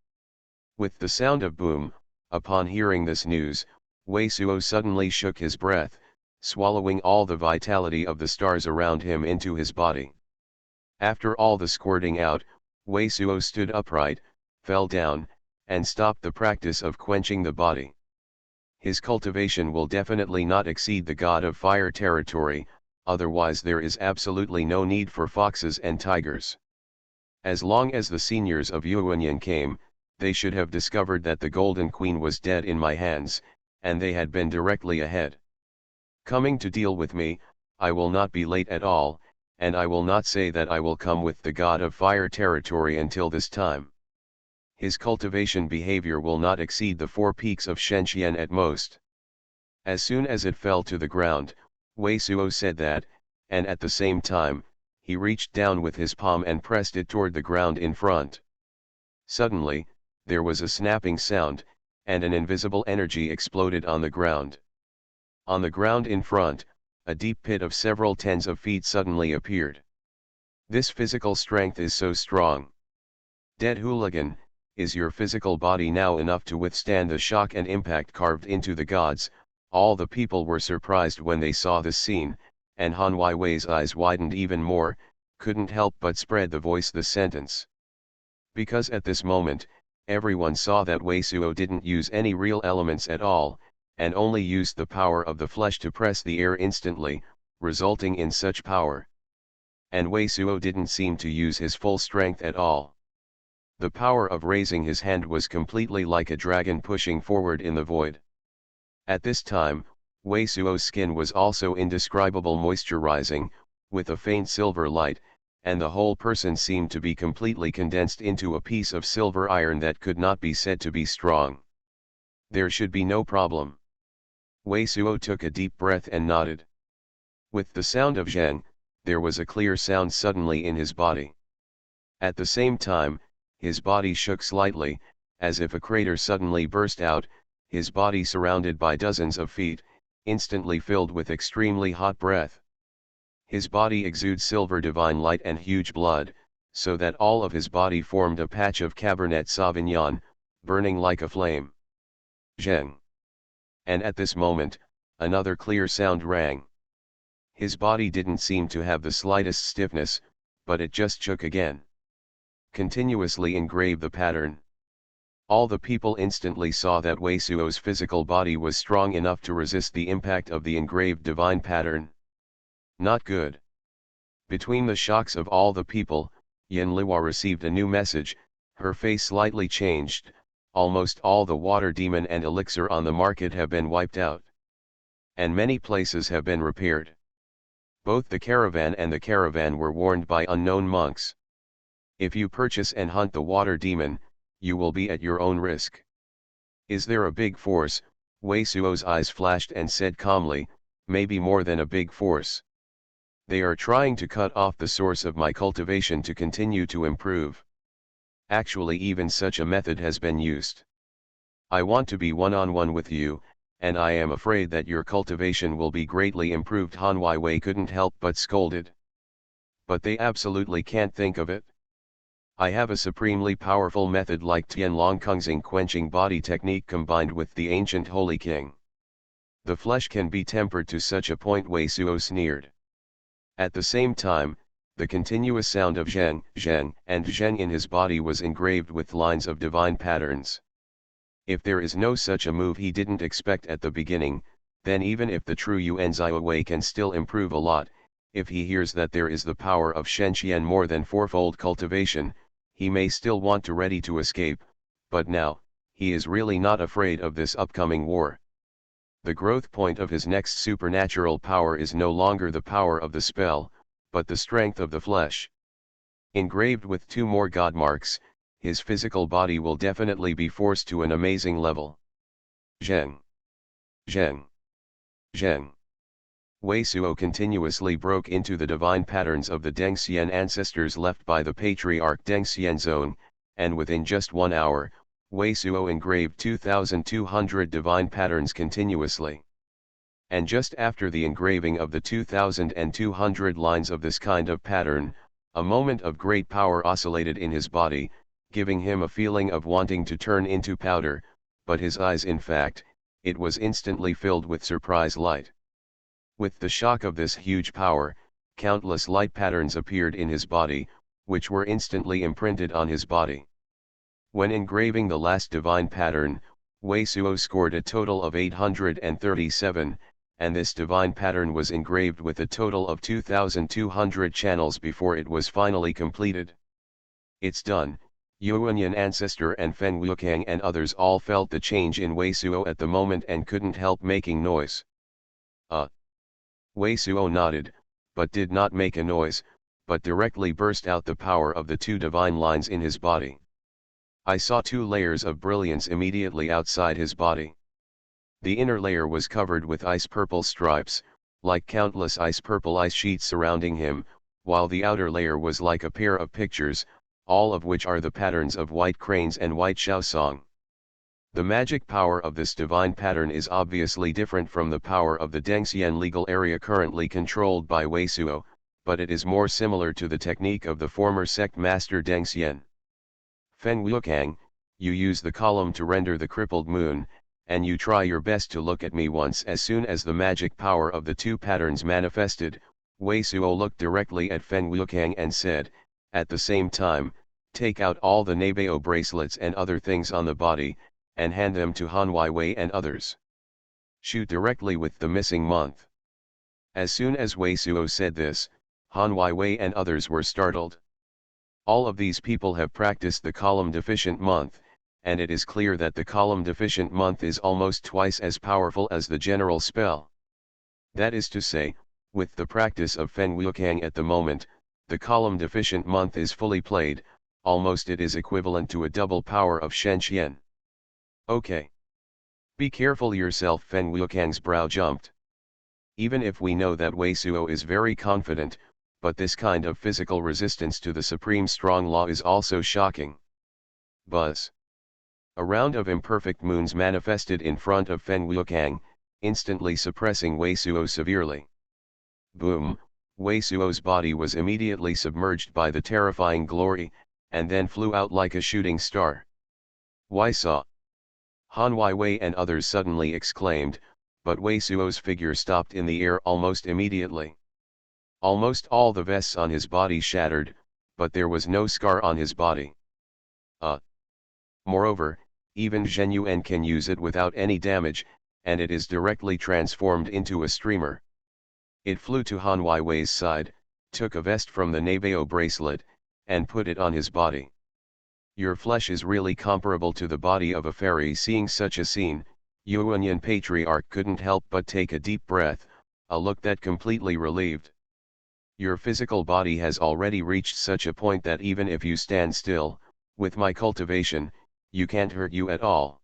With the sound of boom, upon hearing this news, Wei Suo suddenly shook his breath, swallowing all the vitality of the stars around him into his body. After all the squirting out, Wei Suo stood upright, fell down, and stopped the practice of quenching the body. His cultivation will definitely not exceed the God of Fire territory, otherwise there is absolutely no need for foxes and tigers. As long as the seniors of Xuanhuan came, they should have discovered that the Golden Queen was dead in my hands, and they had been directly ahead. Coming to deal with me, I will not be late at all, and I will not say that I will come with the God of Fire territory until this time. His cultivation behavior will not exceed the 4 peaks of Shenxian at most. As soon as it fell to the ground, Wei Suo said that, and at the same time, he reached down with his palm and pressed it toward the ground in front. Suddenly, there was a snapping sound, and an invisible energy exploded on the ground. On the ground in front, a deep pit of several tens of feet suddenly appeared. This physical strength is so strong. Dead hooligan, is your physical body now enough to withstand the shock and impact carved into the gods? All the people were surprised when they saw this scene, and Han Weiwei's eyes widened even more, couldn't help but spread the sentence. Because at this moment, everyone saw that Wei Suo didn't use any real elements at all, and only used the power of the flesh to press the air instantly, resulting in such power. And Wei Suo didn't seem to use his full strength at all. The power of raising his hand was completely like a dragon pushing forward in the void. At this time, Wei Suo's skin was also indescribable moisturizing, with a faint silver light, and the whole person seemed to be completely condensed into a piece of silver iron that could not be said to be strong. There should be no problem. Wei Suo took a deep breath and nodded. With the sound of Zheng, there was a clear sound suddenly in his body. At the same time, his body shook slightly, as if a crater suddenly burst out, his body surrounded by dozens of feet, instantly filled with extremely hot breath. His body exudes silver divine light and huge blood, so that all of his body formed a patch of Cabernet Sauvignon, burning like a flame. Zheng. And at this moment, another clear sound rang. His body didn't seem to have the slightest stiffness, but it just shook again. Continuously engrave the pattern. All the people instantly saw that Wei Suo's physical body was strong enough to resist the impact of the engraved divine pattern. Not good. Between the shocks of all the people, Yin Luo received a new message, her face slightly changed, almost all the water demon and elixir on the market have been wiped out. And many places have been repaired. Both the caravan and the caravan were warned by unknown monks. If you purchase and hunt the water demon, you will be at your own risk. Is there a big force? Wei Suo's eyes flashed and said calmly, maybe more than a big force. They are trying to cut off the source of my cultivation to continue to improve. Actually, even such a method has been used. I want to be one-on-one with you, and I am afraid that your cultivation will be greatly improved. Han Weiwei couldn't help but scolded. But they absolutely can't think of it. I have a supremely powerful method like Tianlong Kungxing quenching body technique combined with the ancient Holy King. The flesh can be tempered to such a point, Wei Suo sneered. At the same time, the continuous sound of Zheng, Zheng, and Zheng in his body was engraved with lines of divine patterns. If there is no such a move he didn't expect at the beginning, then even if the true Yuan Wei can still improve a lot, if he hears that there is the power of Shenxian more than fourfold cultivation, he may still want to ready to escape, but now, he is really not afraid of this upcoming war. The growth point of his next supernatural power is no longer the power of the spell, but the strength of the flesh. Engraved with 2 more god marks, his physical body will definitely be forced to an amazing level. Zheng. Zheng. Zheng. Wei Suo continuously broke into the divine patterns of the Deng Xian ancestors left by the patriarch Deng Xianzong, and within just 1 hour, Wei Suo engraved 2,200 divine patterns continuously. And just after the engraving of the 2,200 lines of this kind of pattern, a moment of great power oscillated in his body, giving him a feeling of wanting to turn into powder, but his eyes, in fact, it was instantly filled with surprise light. With the shock of this huge power, countless light patterns appeared in his body, which were instantly imprinted on his body. When engraving the last divine pattern, Wei Suo scored a total of 837, and this divine pattern was engraved with a total of 2,200 channels before it was finally completed. It's done. Xuanhuan ancestor and Feng Wuqiang and others all felt the change in Wei Suo at the moment and couldn't help making noise. Wei Suo nodded, but did not make a noise, but directly burst out the power of the two divine lines in his body. I saw two layers of brilliance immediately outside his body. The inner layer was covered with ice-purple stripes, like countless ice-purple ice sheets surrounding him, while the outer layer was like a pair of pictures, all of which are the patterns of white cranes and white shaosong. The magic power of this divine pattern is obviously different from the power of the Dengxian legal area currently controlled by Wei Suo, but it is more similar to the technique of the former sect master Dengxian. Feng Wuqiang, you use the column to render the crippled moon, and you try your best to look at me once. As soon as the magic power of the two patterns manifested, Wei Suo looked directly at Feng Wuqiang and said, at the same time, take out all the Nabeo bracelets and other things on the body, and hand them to Han Wei and others. Shoot directly with the missing month. As soon as Wei Suo said this, Han Wei and others were startled. All of these people have practiced the column deficient month, and it is clear that the column deficient month is almost twice as powerful as the general spell. That is to say, with the practice of Feng Wuqiang at the moment, the column deficient month is fully played, almost it is equivalent to a double power of Shen Qian. Okay. Be careful yourself. Feng Wuqiang's brow jumped. Even if we know that Wei Suo is very confident, but this kind of physical resistance to the supreme strong law is also shocking. Buzz. A round of imperfect moons manifested in front of Feng Wuqiang, instantly suppressing Wei Suo severely. Boom, Wei Suo's body was immediately submerged by the terrifying glory, and then flew out like a shooting star. Why saw? Han Wei and others suddenly exclaimed, but Wei Suo's figure stopped in the air almost immediately. Almost all the vests on his body shattered, but there was no scar on his body. Moreover, even Zhenyuan can use it without any damage, and it is directly transformed into a streamer. It flew to Han Wei's side, took a vest from the Nabeo bracelet, and put it on his body. Your flesh is really comparable to the body of a fairy. Seeing such a scene, Xuanhuan Patriarch couldn't help but take a deep breath, a look that completely relieved. Your physical body has already reached such a point that even if you stand still, with my cultivation, you can't hurt you at all.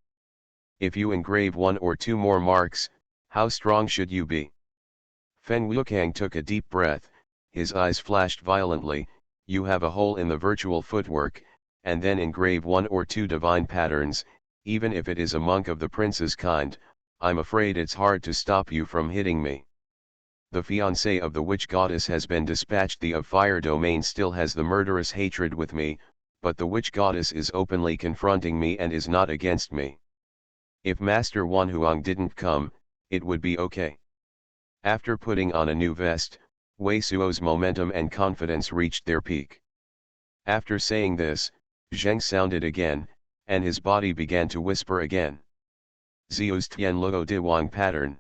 If you engrave one or two more marks, how strong should you be? Feng Wuqiang took a deep breath, his eyes flashed violently. You have a hole in the virtual footwork, and then engrave one or two divine patterns. Even if it is a monk of the prince's kind, I'm afraid it's hard to stop you from hitting me. The fiancé of the witch goddess has been dispatched. The of fire domain still has the murderous hatred with me, but the witch goddess is openly confronting me and is not against me. If Master Xuanhuan didn't come, it would be okay. After putting on a new vest, Wei Suo's momentum and confidence reached their peak. After saying this, Zheng sounded again, and his body began to whisper again. Zio's Tian Luo Diwang pattern.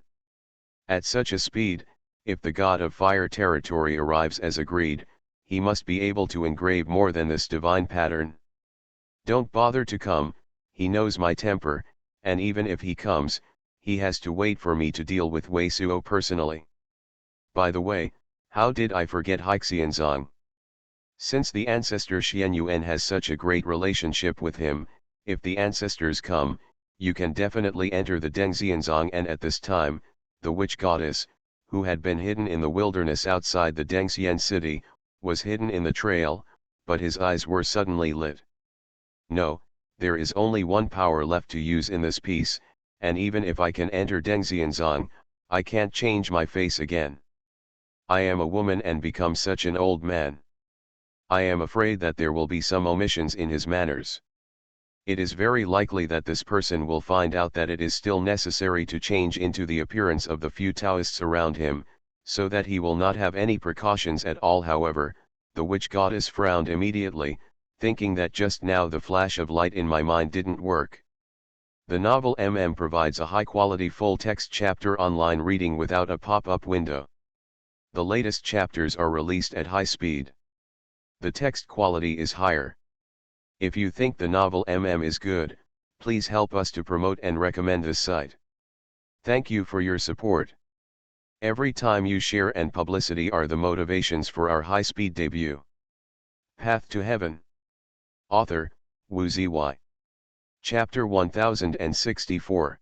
At such a speed, if the god of fire territory arrives as agreed, he must be able to engrave more than this divine pattern. Don't bother to come, he knows my temper, and even if he comes, he has to wait for me to deal with Wei Suo personally. By the way, how did I forget Haixianzong? Since the ancestor Xuanhuan has such a great relationship with him, if the ancestors come, you can definitely enter the Dengxianzong. And at this time, the witch goddess, who had been hidden in the wilderness outside the Dengxian city, was hidden in the trail, but his eyes were suddenly lit. No, there is only one power left to use in this piece, and even if I can enter Dengxianzong, I can't change my face again. I am a woman and become such an old man. I am afraid that there will be some omissions in his manners. It is very likely that this person will find out that it is still necessary to change into the appearance of the few Taoists around him, so that he will not have any precautions at all. However, the witch goddess frowned immediately, thinking that just now the flash of light in my mind didn't work. The novel provides a high-quality full-text chapter online reading without a pop-up window. The latest chapters are released at high speed. The text quality is higher. If you think the novel is good, please help us to promote and recommend this site. Thank you for your support. Every time you share and publicity are the motivations for our high-speed debut. Path to Heaven. Author, Wu Ziyi. Chapter 1064.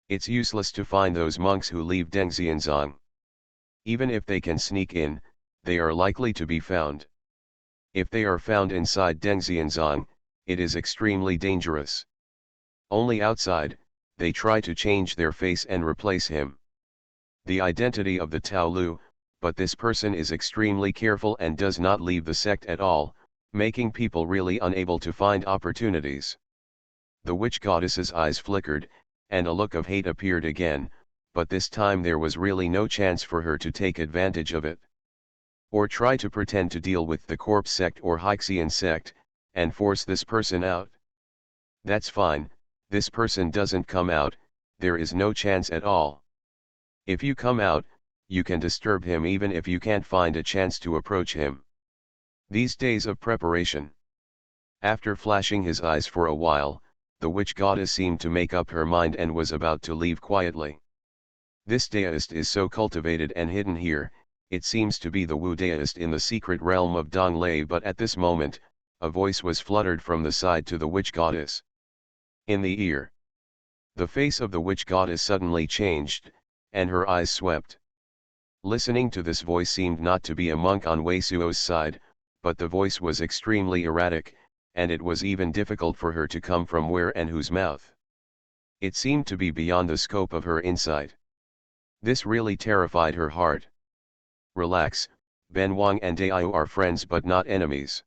It's useless to find those monks who leave Dengxianzang. Even if they can sneak in, they are likely to be found. If they are found inside Dengxianzang, it is extremely dangerous. Only outside, they try to change their face and replace him. The identity of the Taolu, but this person is extremely careful and does not leave the sect at all, making people really unable to find opportunities. The witch goddess's eyes flickered, and a look of hate appeared again, but this time there was really no chance for her to take advantage of it. Or try to pretend to deal with the corpse sect or Haixian sect, and force this person out. That's fine, this person doesn't come out, there is no chance at all. If you come out, you can disturb him even if you can't find a chance to approach him. These days of preparation. After flashing his eyes for a while, the witch goddess seemed to make up her mind and was about to leave quietly. This deist is so cultivated and hidden here, it seems to be the Wu deist in the secret realm of Donglei, but at this moment, a voice was fluttered from the side to the witch goddess. In the ear. The face of the witch goddess suddenly changed, and her eyes swept. Listening to this voice seemed not to be a monk on Wei Suo's side, but the voice was extremely erratic, and it was even difficult for her to come from where and whose mouth. It seemed to be beyond the scope of her insight. This really terrified her heart. Relax, Ben Wang and Daiyu are friends but not enemies.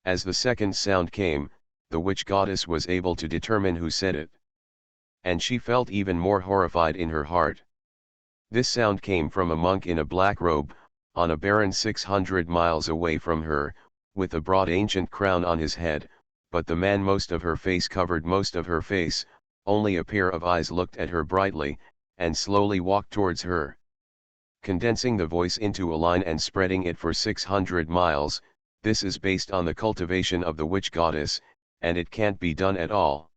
As the second sound came, the witch goddess was able to determine who said it. And she felt even more horrified in her heart. This sound came from a monk in a black robe, on a barren 600 miles away from her, with a broad ancient crown on his head, but the man most of her face covered most of her face, only a pair of eyes looked at her brightly, and slowly walked towards her. Condensing the voice into a line and spreading it for 600 miles, this is based on the cultivation of the witch goddess, and it can't be done at all.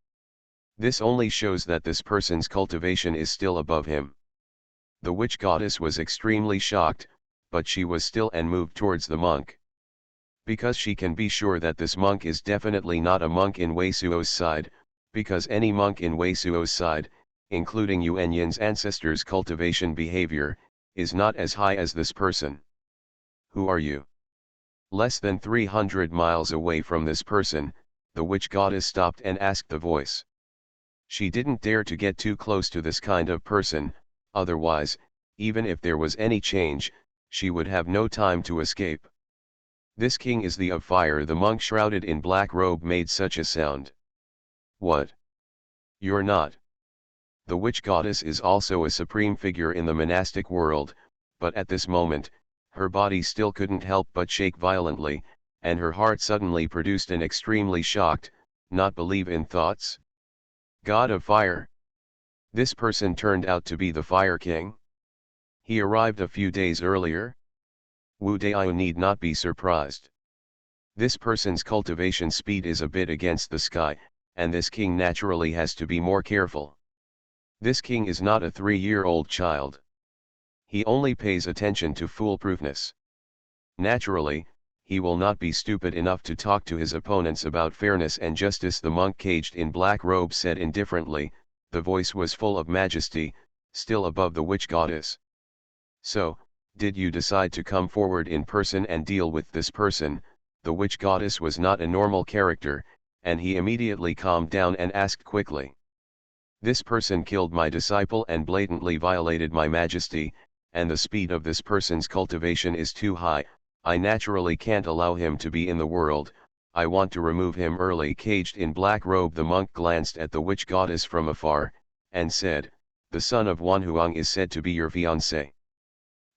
This only shows that this person's cultivation is still above him. The witch goddess was extremely shocked, but she was still and moved towards the monk. Because she can be sure that this monk is definitely not a monk in Wei Suo's side, because any monk in Wei Suo's side, including Yuanyan's ancestors' cultivation behavior, is not as high as this person. Who are you? Less than 300 miles away from this person, the witch goddess stopped and asked the voice. She didn't dare to get too close to this kind of person, otherwise, even if there was any change, she would have no time to escape. This king is the of fire. The monk shrouded in black robe made such a sound. What? You're not. The witch goddess is also a supreme figure in the monastic world, but at this moment, her body still couldn't help but shake violently, and her heart suddenly produced an extremely shocked, not believe in thoughts. God of fire. This person turned out to be the Fire King. He arrived a few days earlier. Wu Daiyu need not be surprised. This person's cultivation speed is a bit against the sky, and this king naturally has to be more careful. This king is not a 3-year-old child. He only pays attention to foolproofness. Naturally, he will not be stupid enough to talk to his opponents about fairness and justice. The monk caged in black robe said indifferently, the voice was full of majesty, still above the witch goddess. So, did you decide to come forward in person and deal with this person? The witch goddess was not a normal character, and he immediately calmed down and asked quickly. This person killed my disciple and blatantly violated my majesty, and the speed of this person's cultivation is too high. I naturally can't allow him to be in the world. I want to remove him early. Caged in black robe, the monk glanced at the witch goddess from afar, and said, the son of Xuanhuan is said to be your fiancé.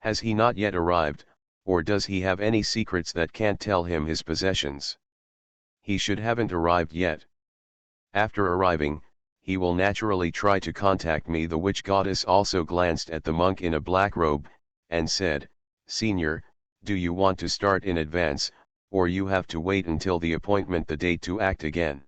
Has he not yet arrived, or does he have any secrets that can't tell him his possessions? He should haven't arrived yet. After arriving, he will naturally try to contact me. The witch goddess also glanced at the monk in a black robe, and said, Senior, do you want to start in advance, or you have to wait until the appointment the date to act again.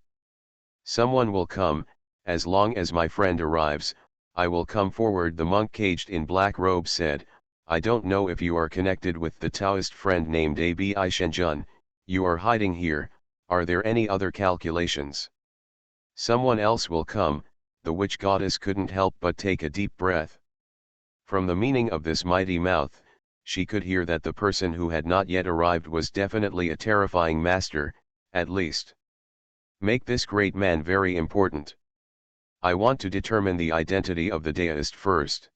Someone will come, as long as my friend arrives, I will come forward. The monk caged in black robe said, I don't know if you are connected with the Taoist friend named Abi Shenjun, you are hiding here, are there any other calculations? Someone else will come. The witch goddess couldn't help but take a deep breath. From the meaning of this mighty mouth, she could hear that the person who had not yet arrived was definitely a terrifying master, at least. Make this great man very important. I want to determine the identity of the deist first.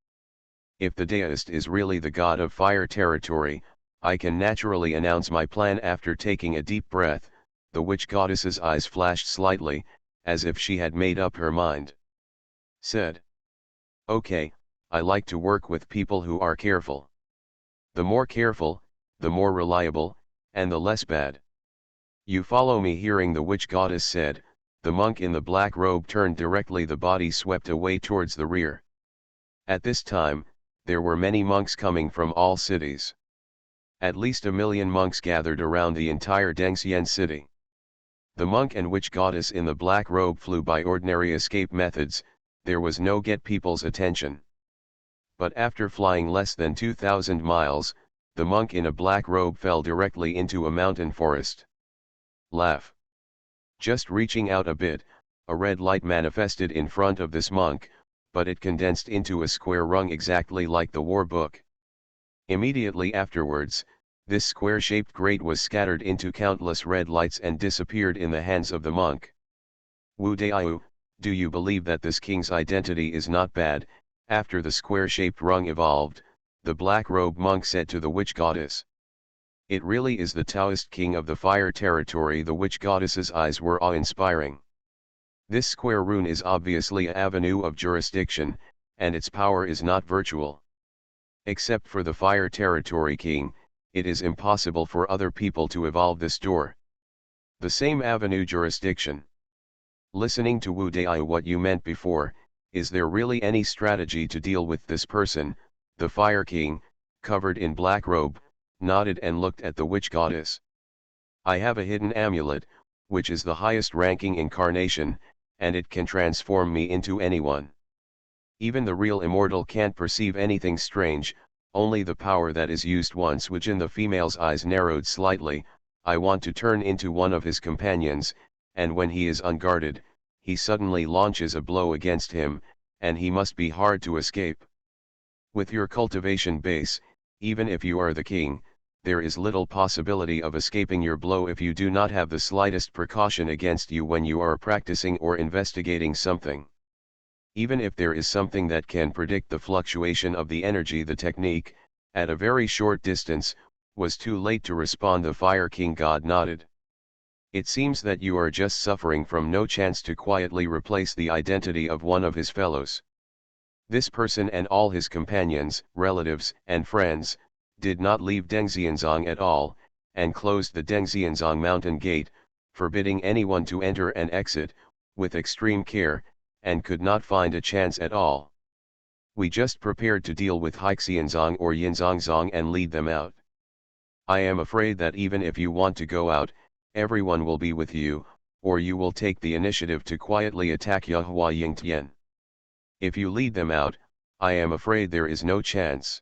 If the deist is really the god of fire territory, I can naturally announce my plan. After taking a deep breath, the witch goddess's eyes flashed slightly, as if she had made up her mind. Said, okay, I like to work with people who are careful. The more careful, the more reliable, and the less bad. You follow me. Hearing the witch goddess said, the monk in the black robe turned directly. The body swept away towards the rear. At this time, there were many monks coming from all cities. At least 1 million monks gathered around the entire Dengxian city. The monk and witch goddess in the black robe flew by ordinary escape methods. There was no get people's attention. But after flying less than 2,000 miles, the monk in a black robe fell directly into a mountain forest. Laugh. Just reaching out a bit, a red light manifested in front of this monk, but it condensed into a square rung exactly like the war book. Immediately afterwards, this square-shaped grate was scattered into countless red lights and disappeared in the hands of the monk. Wu Daiyu, do you believe that this king's identity is not bad? After the square-shaped rung evolved, the black-robed monk said to the witch goddess. It really is the Taoist king of the fire territory. The witch goddess's eyes were awe-inspiring. This square rune is obviously an avenue of jurisdiction, and its power is not virtual. Except for the fire territory king, it is impossible for other people to evolve this door. The same avenue jurisdiction. Listening to Wu Daiyu, what you meant before, is there really any strategy to deal with this person? The fire king, covered in black robe, nodded and looked at the witch goddess. I have a hidden amulet, which is the highest ranking incarnation, and it can transform me into anyone. Even the real immortal can't perceive anything strange, only the power that is used once. Which in the female's eyes narrowed slightly. I want to turn into one of his companions, and when he is unguarded, he suddenly launches a blow against him, and he must be hard to escape. With your cultivation base, even if you are the king, there is little possibility of escaping your blow if you do not have the slightest precaution against you when you are practicing or investigating something. Even if there is something that can predict the fluctuation of the energy, the technique, at a very short distance, was too late to respond. The Fire King God nodded. It seems that you are just suffering from no chance to quietly replace the identity of one of his fellows. This person and all his companions, relatives, and friends, did not leave Dengxianzong at all, and closed the Dengxianzong mountain gate, forbidding anyone to enter and exit, with extreme care, and could not find a chance at all. We just prepared to deal with Haixianzong or Yinzongzong and lead them out. I am afraid that even if you want to go out, everyone will be with you, or you will take the initiative to quietly attack Yahua Yingtian. If you lead them out, I am afraid there is no chance.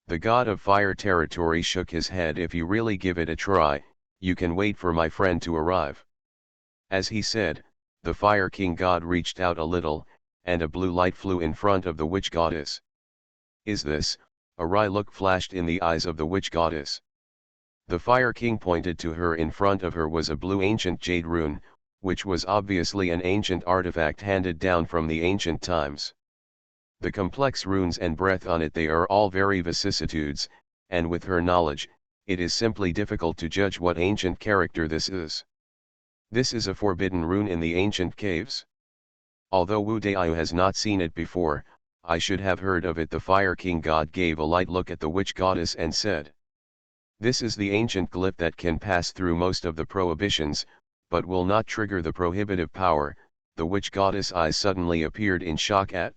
The god of fire territory shook his head. If you really give it a try, you can wait for my friend to arrive. As he said, the Fire King God reached out a little, and a blue light flew in front of the witch goddess. Is this? A wry look flashed in the eyes of the witch goddess. The Fire King pointed to her. In front of her was a blue ancient jade rune, which was obviously an ancient artifact handed down from the ancient times. The complex runes and breath on it, they are all very vicissitudes, and with her knowledge, it is simply difficult to judge what ancient character this is. This is a forbidden rune in the ancient caves. Although Wu Daiyu has not seen it before, I should have heard of it. The Fire King God gave a light look at the witch goddess and said, this is the ancient glyph that can pass through most of the prohibitions, but will not trigger the prohibitive power. The witch goddess' eyes suddenly appeared in shock at.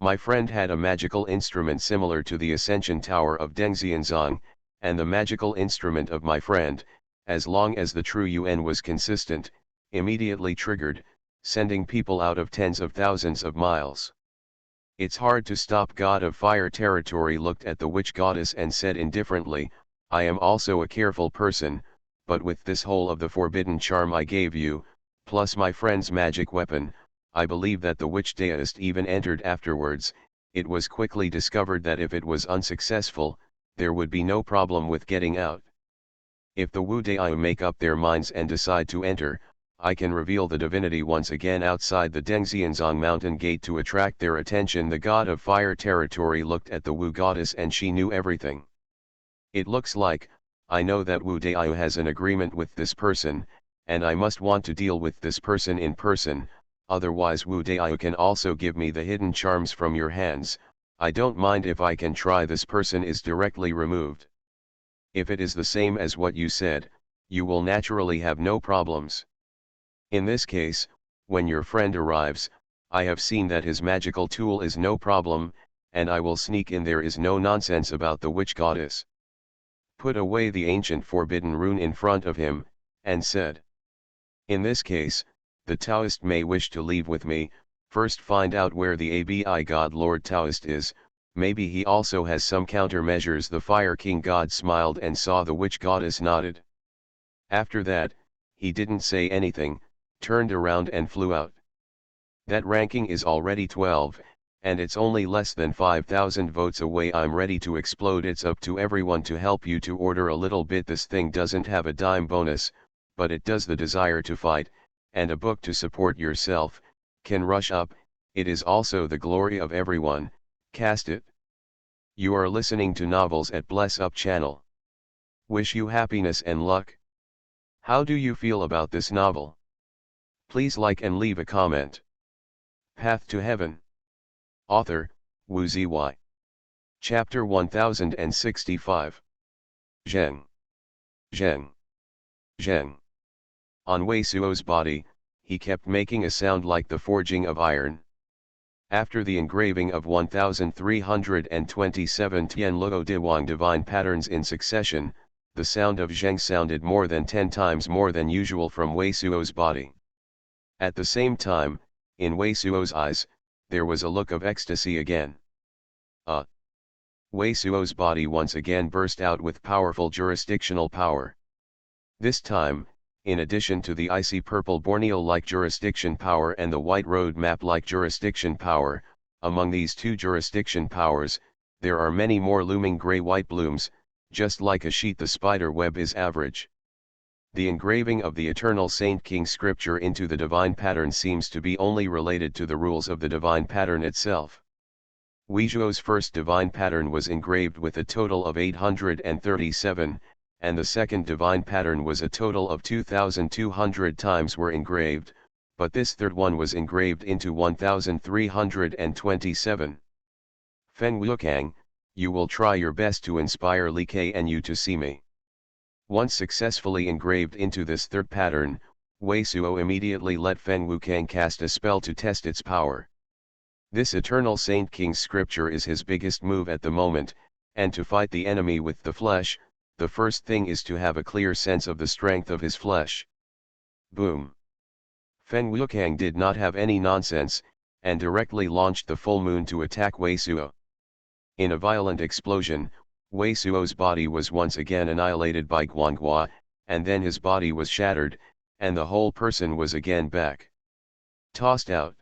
My friend had a magical instrument similar to the Ascension Tower of Dengxianzong, and the magical instrument of my friend, as long as the true UN was consistent, immediately triggered, sending people out of tens of thousands of miles. It's hard to stop. God of Fire Territory looked at the witch goddess and said indifferently, I am also a careful person, but with this whole of the forbidden charm I gave you, plus my friend's magic weapon, I believe that the witch deist even entered afterwards. It was quickly discovered that if it was unsuccessful, there would be no problem with getting out. If the Wu Daiyu make up their minds and decide to enter, I can reveal the divinity once again outside the Dengxianzong mountain gate to attract their attention. The god of Fire Territory looked at the Wu goddess and she knew everything. It looks like, I know that Wu Daiyu has an agreement with this person, and I must want to deal with this person in person, otherwise Wu Daiyu can also give me the hidden charms from your hands. I don't mind if I can try. This person is directly removed. If it is the same as what you said, you will naturally have no problems. In this case, when your friend arrives, I have seen that his magical tool is no problem, and I will sneak in. There is no nonsense about the witch goddess. Put away the ancient forbidden rune in front of him, and said. In this case, the Taoist may wish to leave with me. First find out where the Abi God Lord Taoist is, maybe he also has some countermeasures. The Fire King God smiled and saw the witch goddess nodded. After that, he didn't say anything, turned around and flew out. That ranking is already 12, and it's only less than 5,000 votes away. I'm ready to explode. It's up to everyone to help you to order a little bit. This thing doesn't have a dime bonus, but it does. The desire to fight, and a book to support yourself, can rush up. It is also the glory of everyone. Cast it. You are listening to Novels at Bless Up channel. Wish you happiness and luck. How do you feel about this novel? Please like and leave a comment. Path to Heaven. Author, Wu Ziwei. Chapter 1065. Zheng. Zheng. Zheng. On Wei Suo's body, he kept making a sound like the forging of iron. After the engraving of 1327 Tianluo Diwang divine patterns in succession, the sound of Zheng sounded more than 10 times more than usual from Wei Suo's body. At the same time, in Wei Suo's eyes, there was a look of ecstasy again. Wei Suo's body once again burst out with powerful jurisdictional power. This time, in addition to the icy purple Borneo-like jurisdiction power and the white road map-like jurisdiction power, among these two jurisdiction powers, there are many more looming gray-white blooms, just like a sheet the spider web is average. The engraving of the Eternal Saint King scripture into the divine pattern seems to be only related to the rules of the divine pattern itself. Weizhuo's first divine pattern was engraved with a total of 837, and the second divine pattern was a total of 2,200 times were engraved, but this third one was engraved into 1,327. Feng Wukang, you will try your best to inspire Li Ke and you to see me. Once successfully engraved into this third pattern, Wei Suo immediately let Feng Wukang cast a spell to test its power. This Eternal Saint King's scripture is his biggest move at the moment, and to fight the enemy with the flesh, the first thing is to have a clear sense of the strength of his flesh. Boom! Feng Wukang did not have any nonsense, and directly launched the full moon to attack Wei Suo. In a violent explosion, Wei Suo's body was once again annihilated by Guanghua, and then his body was shattered, and the whole person was again back. Tossed out.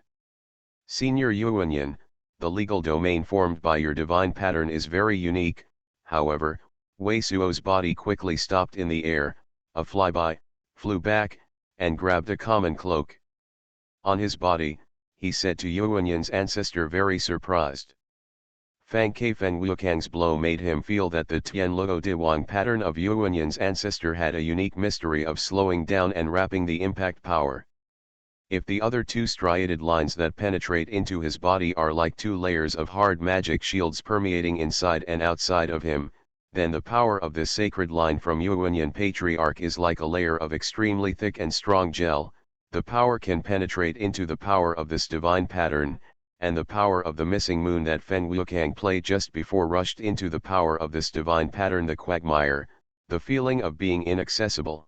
Senior Xuanhuan, the legal domain formed by your divine pattern is very unique. However, Wei Suo's body quickly stopped in the air, a flyby, flew back, and grabbed a common cloak. On his body, he said to Xuanhuan's ancestor, very surprised. Feng Wukang's blow made him feel that the Tianluo Diwang pattern of Xuanhuan's ancestor had a unique mystery of slowing down and wrapping the impact power. If the other two striated lines that penetrate into his body are like two layers of hard magic shields permeating inside and outside of him, then the power of this sacred line from Xuanhuan Patriarch is like a layer of extremely thick and strong gel. The power can penetrate into the power of this divine pattern, and the power of the missing moon that Feng Wukang played just before rushed into the power of this divine pattern. The quagmire, the feeling of being inaccessible.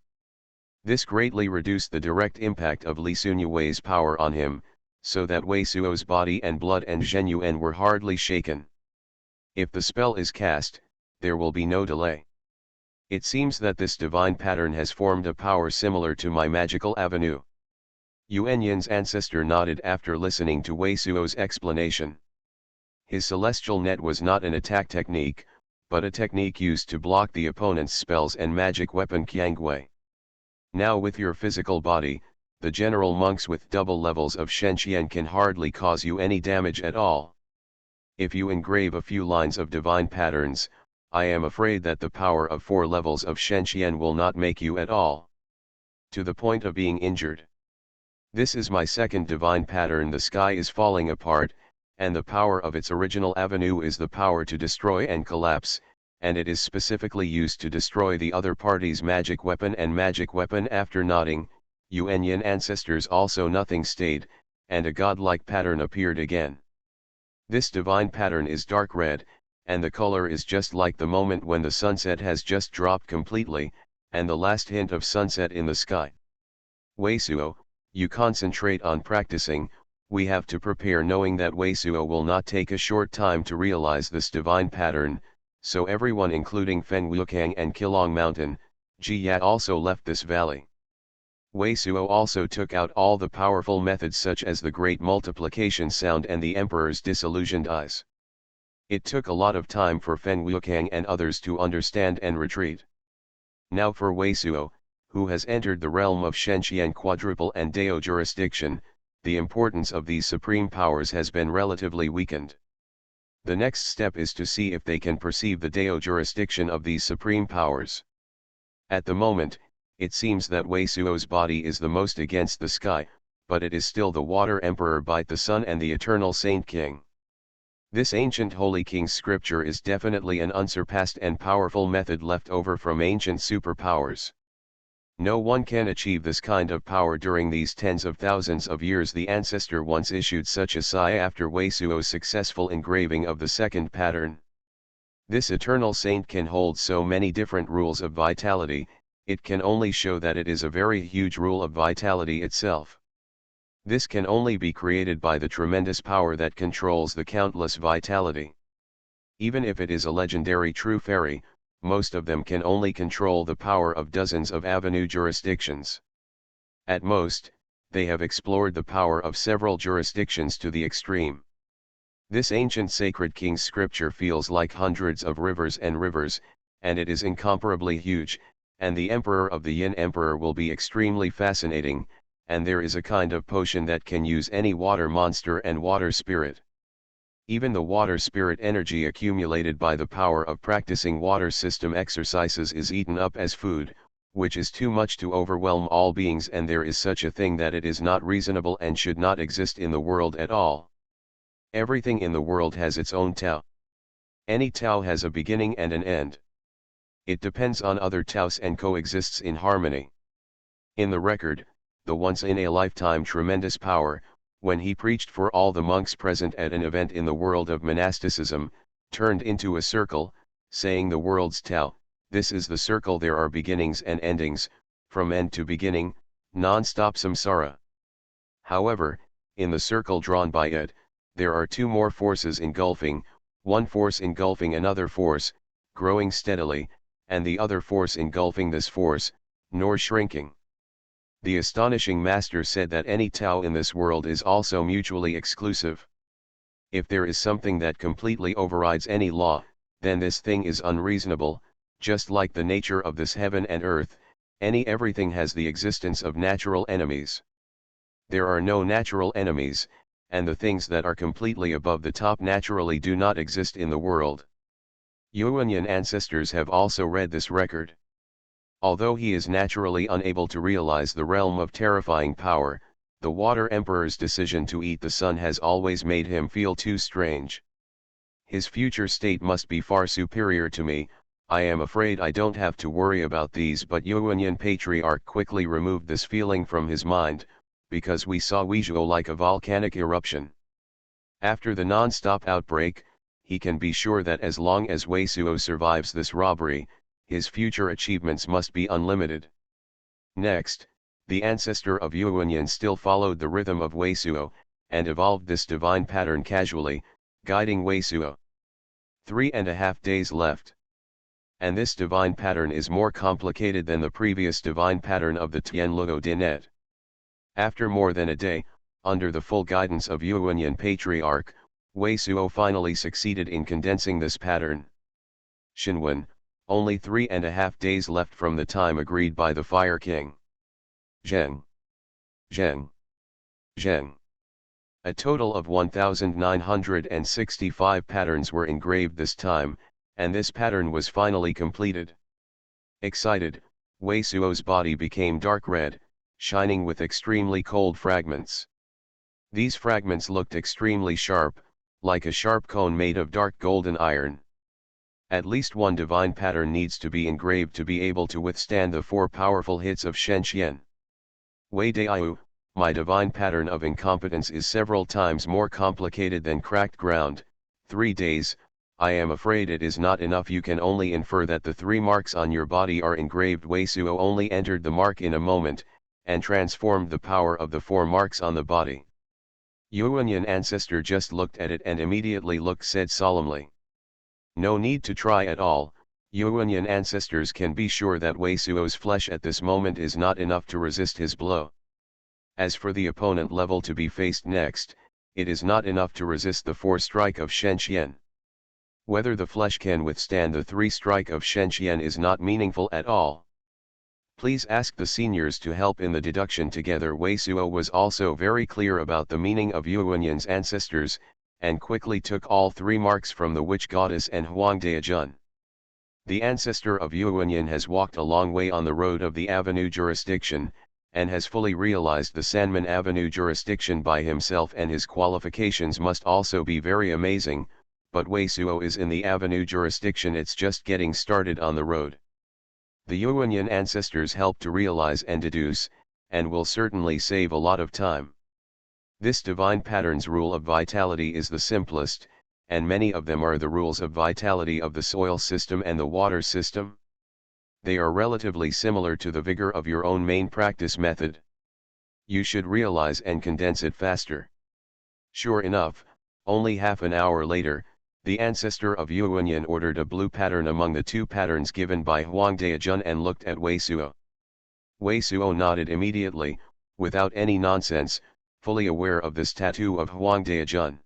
This greatly reduced the direct impact of Li Sunyue's power on him, so that Wei Suo's body and blood and Zhenyuan were hardly shaken. If the spell is cast, there will be no delay. It seems that this divine pattern has formed a power similar to my magical avenue. Yuanyan's ancestor nodded after listening to Wei Suo's explanation. His celestial net was not an attack technique, but a technique used to block the opponent's spells and magic weapon Qiangwei. Now with your physical body, the general monks with double levels of Shenqian can hardly cause you any damage at all. If you engrave a few lines of divine patterns, I am afraid that the power of 4 levels of Shenqian will not make you at all to the point of being injured. This is my second divine pattern. The sky is falling apart, and the power of its original avenue is the power to destroy and collapse, and it is specifically used to destroy the other party's magic weapon and magic weapon. After nodding, Yuanyan ancestors also nothing stayed, and a godlike pattern appeared again. This divine pattern is dark red, and the color is just like the moment when the sunset has just dropped completely, and the last hint of sunset in the sky. Wei Suo, you concentrate on practicing. We have to prepare, knowing that Wei Suo will not take a short time to realize this divine pattern, so everyone including Feng Wukang and Qilong Mountain, Ji Yat also left this valley. Wei Suo also took out all the powerful methods such as the great multiplication sound and the emperor's disillusioned eyes. It took a lot of time for Feng Wukang and others to understand and retreat. Now for Wei Suo, who has entered the realm of Shenqian quadruple and Dao jurisdiction, the importance of these supreme powers has been relatively weakened. The next step is to see if they can perceive the Dao jurisdiction of these supreme powers. At the moment, it seems that Wei Suo's body is the most against the sky, but it is still the Water Emperor by the Sun and the Eternal Saint King. This ancient Holy King's scripture is definitely an unsurpassed and powerful method left over from ancient superpowers. No one can achieve this kind of power during these tens of thousands of years. The ancestor once issued such a sigh after Wei Suo's successful engraving of the second pattern. This eternal saint can hold so many different rules of vitality, it can only show that it is a very huge rule of vitality itself. This can only be created by the tremendous power that controls the countless vitality. Even if it is a legendary true fairy, most of them can only control the power of dozens of avenue jurisdictions. At most, they have explored the power of several jurisdictions to the extreme. This ancient sacred king's scripture feels like hundreds of rivers, and it is incomparably huge, and the emperor of the Yin Emperor will be extremely fascinating, and there is a kind of potion that can use any water monster and water spirit. Even the water spirit energy accumulated by the power of practicing water system exercises is eaten up as food, which is too much to overwhelm all beings, and there is such a thing that it is not reasonable and should not exist in the world at all. Everything in the world has its own Tao. Any Tao has a beginning and an end. It depends on other Taos and coexists in harmony. In the record, the once-in-a-lifetime tremendous power, when he preached for all the monks present at an event in the world of monasticism, turned into a circle, saying the world's Tao, this is the circle, there are beginnings and endings, from end to beginning, non-stop samsara. However, in the circle drawn by it, there are two more forces engulfing, one force engulfing another force, growing steadily, and the other force engulfing this force, nor shrinking. The astonishing master said that any Tao in this world is also mutually exclusive. If there is something that completely overrides any law, then this thing is unreasonable, just like the nature of this heaven and earth, everything has the existence of natural enemies. There are no natural enemies, and the things that are completely above the top naturally do not exist in the world. Yuanyan ancestors have also read this record. Although he is naturally unable to realize the realm of terrifying power, the Water Emperor's decision to eat the sun has always made him feel too strange. His future state must be far superior to me. I am afraid I don't have to worry about these, but Yuanyan Patriarch quickly removed this feeling from his mind, because we saw Weizhou like a volcanic eruption. After the non-stop outbreak, he can be sure that as long as Wei Suo survives this robbery, his future achievements must be unlimited. Next, the ancestor of Xuanhuan still followed the rhythm of Weisuo, and evolved this divine pattern casually, guiding Weisuo. 3.5 days left. And this divine pattern is more complicated than the previous divine pattern of the Tianluo Dinet. After more than a day, under the full guidance of Xuanhuan Patriarch, Weisuo finally succeeded in condensing this pattern. Xuanhuan, only 3.5 days left from the time agreed by the Fire King. Zheng. Zheng. Zheng. A total of 1,965 patterns were engraved this time, and this pattern was finally completed. Excited, Weisuo's body became dark red, shining with extremely cold fragments. These fragments looked extremely sharp, like a sharp cone made of dark golden iron. At least one divine pattern needs to be engraved to be able to withstand the 4 powerful hits of Shen Qian. Wei Daiyu, my divine pattern of incompetence is several times more complicated than cracked ground. 3 days, I am afraid it is not enough. You can only infer that the 3 marks on your body are engraved. Weisuo only entered the mark in a moment, and transformed the power of the 4 marks on the body. Xuanhuan ancestor just looked at it and immediately said solemnly. No need to try at all. Xuanhuan ancestors can be sure that Weisuo's flesh at this moment is not enough to resist his blow. As for the opponent level to be faced next, it is not enough to resist the 4 strike of Shen Qian. Whether the flesh can withstand the 3 strike of Shen Qian is not meaningful at all. Please ask the seniors to help in the deduction together. Weisuo was also very clear about the meaning of Xuanhuan's ancestors, and quickly took all 3 marks from the witch goddess and Huangdaijun. The ancestor of Xuanhuan has walked a long way on the road of the Avenue jurisdiction, and has fully realized the Sanmen Avenue jurisdiction by himself, and his qualifications must also be very amazing, but Weisuo is in the Avenue jurisdiction. It's just getting started on the road. The Xuanhuan ancestors help to realize and deduce, and will certainly save a lot of time. This divine pattern's rule of vitality is the simplest, and many of them are the rules of vitality of the soil system and the water system. They are relatively similar to the vigor of your own main practice method. You should realize and condense it faster. Sure enough, only half an hour later, the ancestor of Xuanhuan ordered a blue pattern among the 2 patterns given by Huangdaijun and looked at Weisuo. Weisuo nodded immediately, without any nonsense, fully aware of this tattoo of Huangdaijun.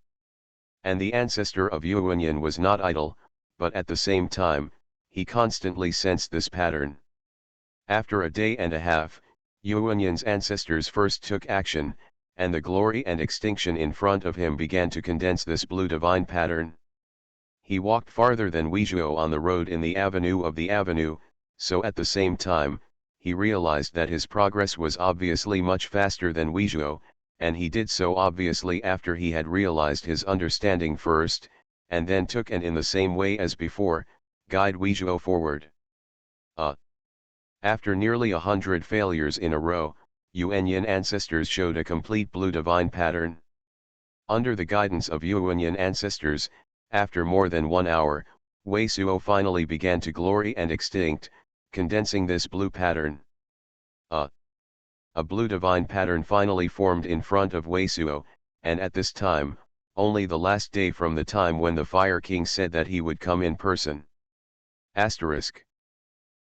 And the ancestor of Xuanhuan was not idle, but at the same time, he constantly sensed this pattern. After a day and a half, Xuanhuan's ancestors first took action, and the glory and extinction in front of him began to condense this blue divine pattern. He walked farther than Weisuo on the road in the avenue of the avenue, so at the same time, he realized that his progress was obviously much faster than Weisuo, and he did so obviously after he had realized his understanding first, and then took and in the same way as before, guide Weisuo forward. After nearly 100 failures in a row, Xuanhuan ancestors showed a complete blue divine pattern. Under the guidance of Xuanhuan ancestors, after more than 1 hour, Weisuo finally began to glory and extinct, condensing this blue pattern. A blue divine pattern finally formed in front of Weisuo, and at this time, only the last day from the time when the Fire King said that he would come in person. Asterisk.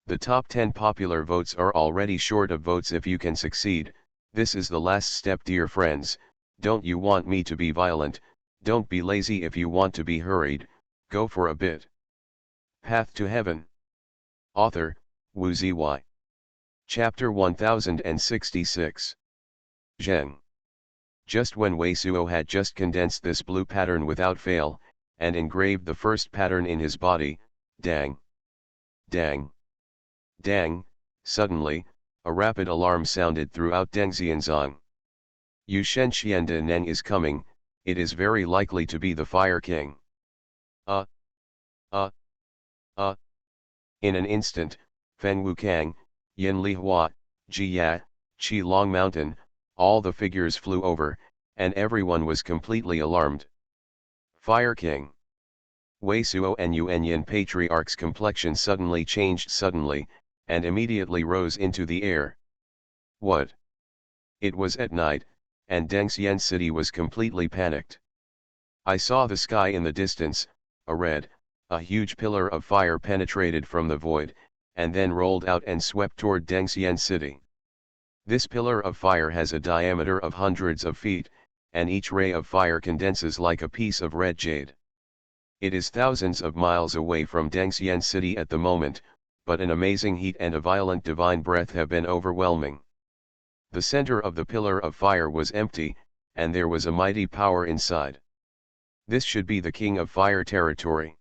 The top 10 popular votes are already short of votes. If you can succeed, this is the last step, dear friends. Don't you want me to be violent? Don't be lazy. If you want to be hurried, go for a bit. Path to Heaven. Author, Wu Ziyi. Chapter 1066. Zheng. Just when Weisuo had just condensed this blue pattern without fail, and engraved the first pattern in his body, dang. Dang. Dang, suddenly, a rapid alarm sounded throughout Dengxianzong. Yu Shen Qian de Neng is coming, it is very likely to be the Fire King. In an instant, Fen Wukang, Yin Li Hua, Ji Ya, Qi Long Mountain, all the figures flew over, and everyone was completely alarmed. Fire King. Weisuo and Xuanhuan Patriarch's complexion suddenly changed and immediately rose into the air. What? It was at night, and Dengxian City was completely panicked. I saw the sky in the distance, a huge pillar of fire penetrated from the void, and then rolled out and swept toward Dengxian City. This pillar of fire has a diameter of hundreds of feet, and each ray of fire condenses like a piece of red jade. It is thousands of miles away from Dengxian City at the moment, but an amazing heat and a violent divine breath have been overwhelming. The center of the pillar of fire was empty, and there was a mighty power inside. This should be the king of fire territory.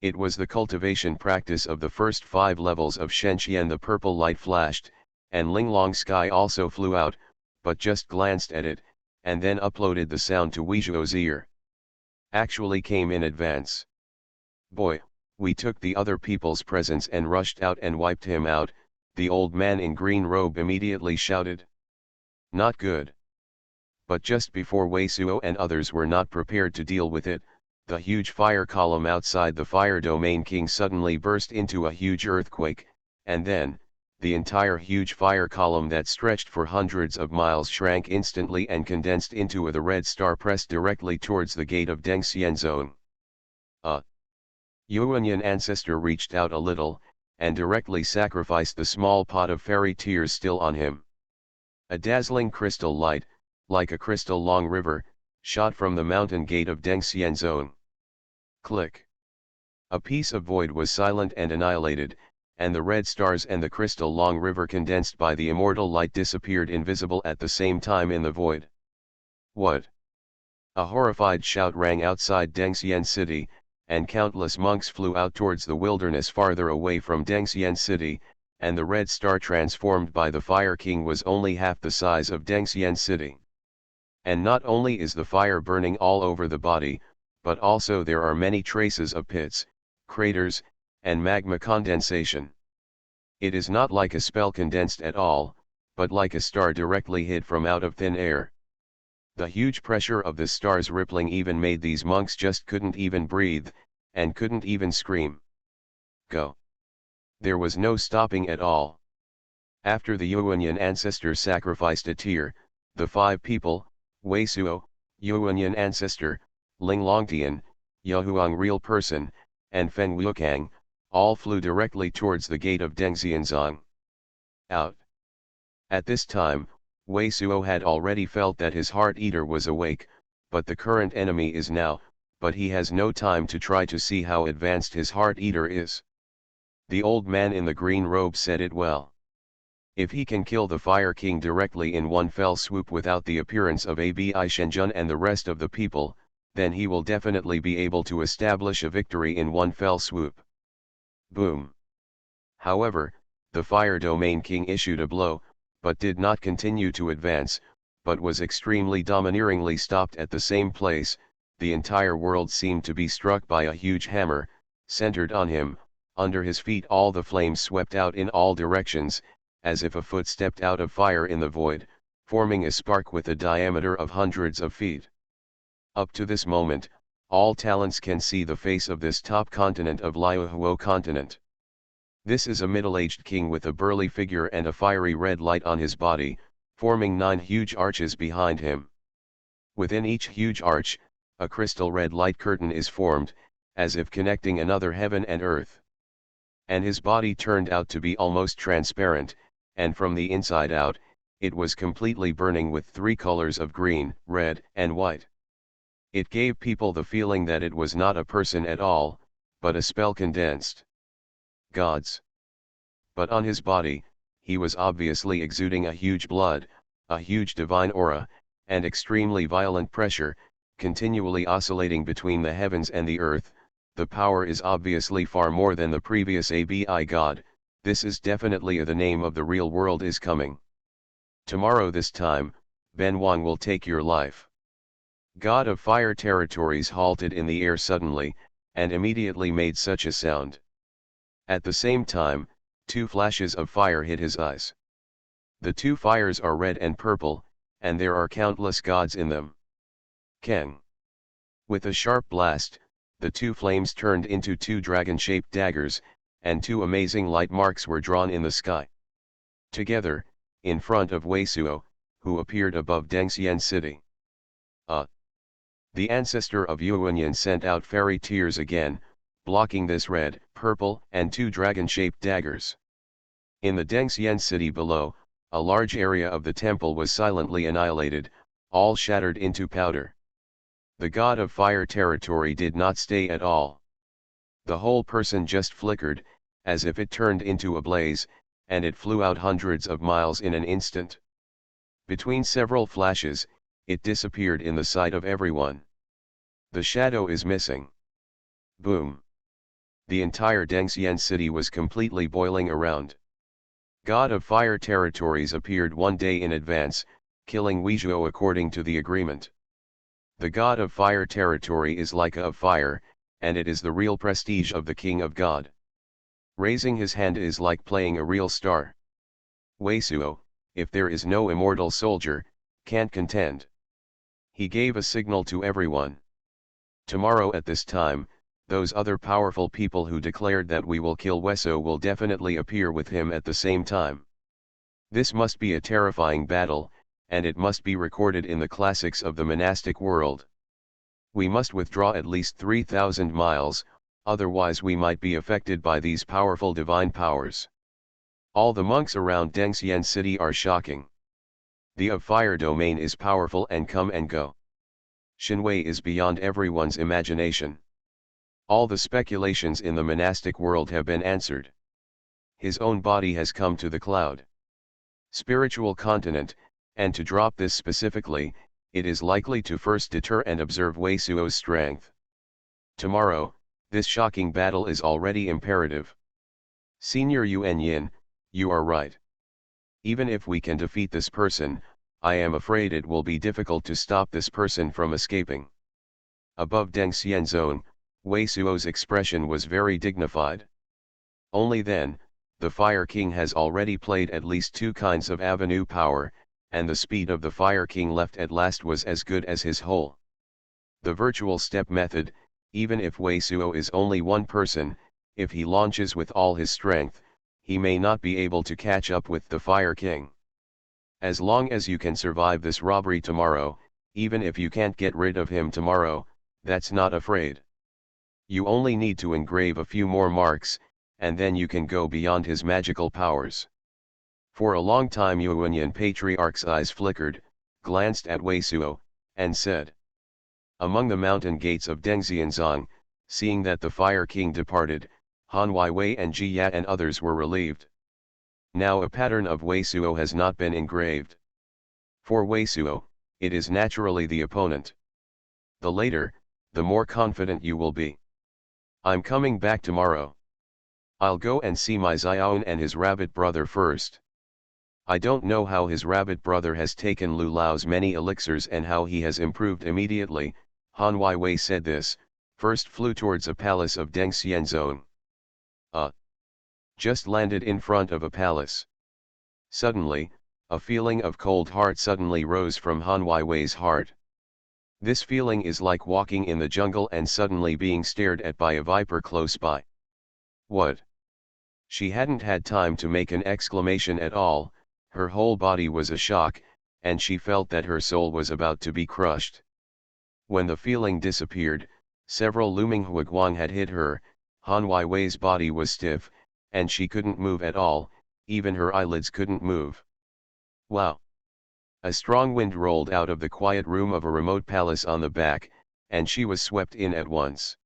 It was the cultivation practice of the first 5 levels of Shenxian. The purple light flashed, and Linglong Sky also flew out, but just glanced at it, and then uploaded the sound to Weizhuo's ear. Actually came in advance. Boy, we took the other people's presents and rushed out and wiped him out, the old man in green robe immediately shouted. Not good. But just before Weizhuo and others were not prepared to deal with it, the huge fire column outside the fire domain king suddenly burst into a huge earthquake, and then, the entire huge fire column that stretched for hundreds of miles shrank instantly and condensed into the red star pressed directly towards the gate of Dengxian zone. Xuanhuan ancestor reached out a little, and directly sacrificed the small pot of fairy tears still on him. A dazzling crystal light, like a crystal long river, shot from the mountain gate of Dengxian zone. Click. A piece of void was silent and annihilated, and the red stars and the crystal long river condensed by the immortal light disappeared invisible at the same time in the void. What? A horrified shout rang outside Dengxian City, and countless monks flew out towards the wilderness farther away from Dengxian City, and the red star transformed by the Fire King was only half the size of Dengxian City. And not only is the fire burning all over the body, but also there are many traces of pits, craters, and magma condensation. It is not like a spell condensed at all, but like a star directly hid from out of thin air. The huge pressure of the star's rippling even made these monks just couldn't even breathe, and couldn't even scream. Go. There was no stopping at all. After the Xuanhuan ancestor sacrificed a tear, the 5 people, Weizhuo, Xuanhuan ancestor, Ling Longtian, Yahuang real person, and Feng Wukang, all flew directly towards the gate of Dengxianzong. Out. At this time, Weizhuo had already felt that his heart eater was awake, but the current enemy is now, but he has no time to try to see how advanced his heart eater is. The old man in the green robe said it well. If he can kill the Fire King directly in one fell swoop without the appearance of Abi Shenjun and the rest of the people, then he will definitely be able to establish a victory in one fell swoop. Boom. However, the Fire Domain King issued a blow, but did not continue to advance, but was extremely domineeringly stopped at the same place. The entire world seemed to be struck by a huge hammer, centered on him. Under his feet all the flames swept out in all directions, as if a foot stepped out of fire in the void, forming a spark with a diameter of hundreds of feet. Up to this moment, all talents can see the face of this top continent of Liuhuo continent. This is a middle-aged king with a burly figure and a fiery red light on his body, forming 9 huge arches behind him. Within each huge arch, a crystal red light curtain is formed, as if connecting another heaven and earth. And his body turned out to be almost transparent, and from the inside out, it was completely burning with 3 colors of green, red, and white. It gave people the feeling that it was not a person at all, but a spell condensed. Gods. But on his body, he was obviously exuding a huge blood, a huge divine aura, and extremely violent pressure, continually oscillating between the heavens and the earth. The power is obviously far more than the previous Abi God. This is definitely the name of the real world is coming. Tomorrow this time, Ben Wang will take your life. God of Fire territories halted in the air suddenly, and immediately made such a sound. At the same time, 2 flashes of fire hit his eyes. The 2 fires are red and purple, and there are countless gods in them. Keng. With a sharp blast, the 2 flames turned into 2 dragon-shaped daggers, and 2 amazing light marks were drawn in the sky. Together, in front of Wei Suo, who appeared above Dengxian city. The ancestor of Xuanhuan sent out fairy tears again, blocking this red, purple, and two dragon-shaped daggers. In the Dengxian city below, a large area of the temple was silently annihilated, all shattered into powder. The god of fire territory did not stay at all. The whole person just flickered, as if it turned into a blaze, and it flew out hundreds of miles in an instant. Between several flashes, it disappeared in the sight of everyone. The shadow is missing. Boom. The entire Dengxian city was completely boiling around. God of Fire territories appeared one day in advance, killing Weizhuo according to the agreement. The God of Fire territory is like of fire, and it is the real prestige of the King of God. Raising his hand is like playing a real star. Weizhuo, if there is no immortal soldier, can't contend. He gave a signal to everyone. Tomorrow at this time, those other powerful people who declared that we will kill Weso will definitely appear with him at the same time. This must be a terrifying battle, and it must be recorded in the classics of the monastic world. We must withdraw at least 3,000 miles, otherwise we might be affected by these powerful divine powers. All the monks around Dengxian city are shocking. The of fire domain is powerful and come and go. Xuanhuan is beyond everyone's imagination. All the speculations in the monastic world have been answered. His own body has come to the cloud. Spiritual continent, and to drop this specifically, it is likely to first deter and observe Wei Suo's strength. Tomorrow, this shocking battle is already imperative. Senior Yuan Yin, you are right. Even if we can defeat this person, I am afraid it will be difficult to stop this person from escaping. Above Dengxian zone, Wei Suo's expression was very dignified. Only then, the Fire King has already played at least two kinds of avenue power, and the speed of the Fire King left at last was as good as his whole. The virtual step method, even if Wei Suo is only one person, if he launches with all his strength, he may not be able to catch up with the Fire King. As long as you can survive this robbery tomorrow, even if you can't get rid of him tomorrow, that's not afraid. You only need to engrave a few more marks, and then you can go beyond his magical powers. For a long time Yuanyan Patriarch's eyes flickered, glanced at Wei Suo, and said. Among the mountain gates of Dengxianzong, seeing that the Fire King departed, Han Wei and Ji Ya and others were relieved. Now a pattern of Wei Suo has not been engraved. For Wei Suo, it is naturally the opponent. The later, the more confident you will be. I'm coming back tomorrow. I'll go and see my Xiaoan and his rabbit brother first. I don't know how his rabbit brother has taken Lu Lao's many elixirs and how he has improved immediately. Han Wei said this, first flew towards a palace of Dengxian zone. Just landed in front of a palace. Suddenly, a feeling of cold heart suddenly rose from Han Wei's heart. This feeling is like walking in the jungle and suddenly being stared at by a viper close by. What? She hadn't had time to make an exclamation at all, her whole body was a shock, and she felt that her soul was about to be crushed. When the feeling disappeared, several looming huaguang had hit her, Han Wei's body was stiff, and she couldn't move at all, even her eyelids couldn't move. Wow! A strong wind rolled out of the quiet room of a remote palace on the back, and she was swept in at once.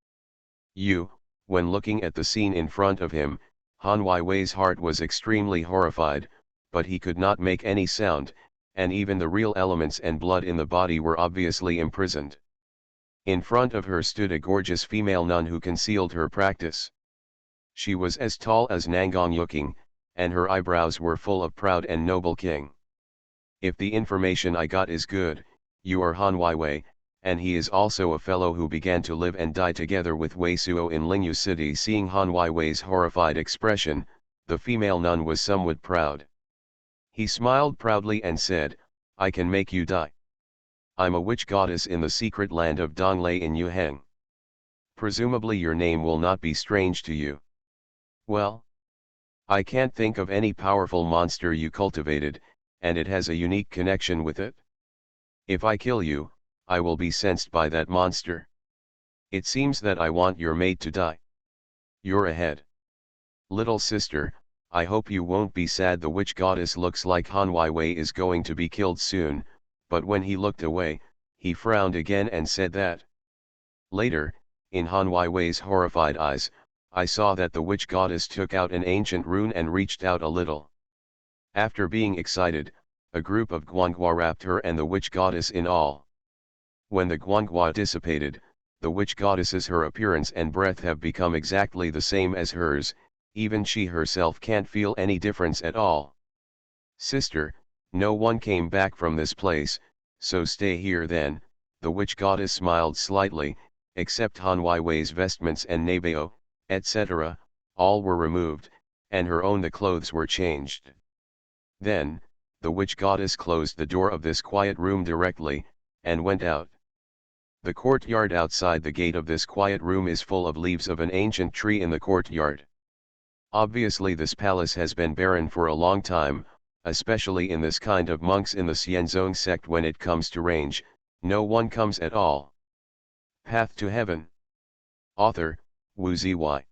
When looking at the scene in front of him, Han Wei's heart was extremely horrified, but he could not make any sound, and even the real elements and blood in the body were obviously imprisoned. In front of her stood a gorgeous female nun who concealed her practice. She was as tall as Nangong Yuking, and her eyebrows were full of proud and noble king. If the information I got is good, you are Han Wei, and he is also a fellow who began to live and die together with Wei Suo in Lingyu City. Seeing Han Wei's horrified expression, the female nun was somewhat proud. He smiled proudly and said, I can make you die. I'm a witch goddess in the secret land of Donglei in Yuheng. Presumably your name will not be strange to you. Well? I can't think of any powerful monster you cultivated, and it has a unique connection with it. If I kill you, I will be sensed by that monster. It seems that I want your mate to die. You're ahead. Little sister, I hope you won't be sad. The witch goddess looks like Xuanhuan is going to be killed soon, but when he looked away, he frowned again and said that. Later, in Xuanhuan's horrified eyes, I saw that the witch goddess took out an ancient rune and reached out a little. After being excited, a group of Xuanhua wrapped her and the witch goddess in all. When the Xuanhua dissipated, the witch goddess's her appearance and breath have become exactly the same as hers, even she herself can't feel any difference at all. Sister, no one came back from this place, so stay here then. The witch goddess smiled slightly, except Xuanhuan's vestments and Nabeo, etc., all were removed, and her own the clothes were changed. Then, the witch goddess closed the door of this quiet room directly, and went out. The courtyard outside the gate of this quiet room is full of leaves of an ancient tree in the courtyard. Obviously this palace has been barren for a long time, especially in this kind of monks in the Xianzong sect. When it comes to range, no one comes at all. Path to Heaven. Author, Wu Ziwei.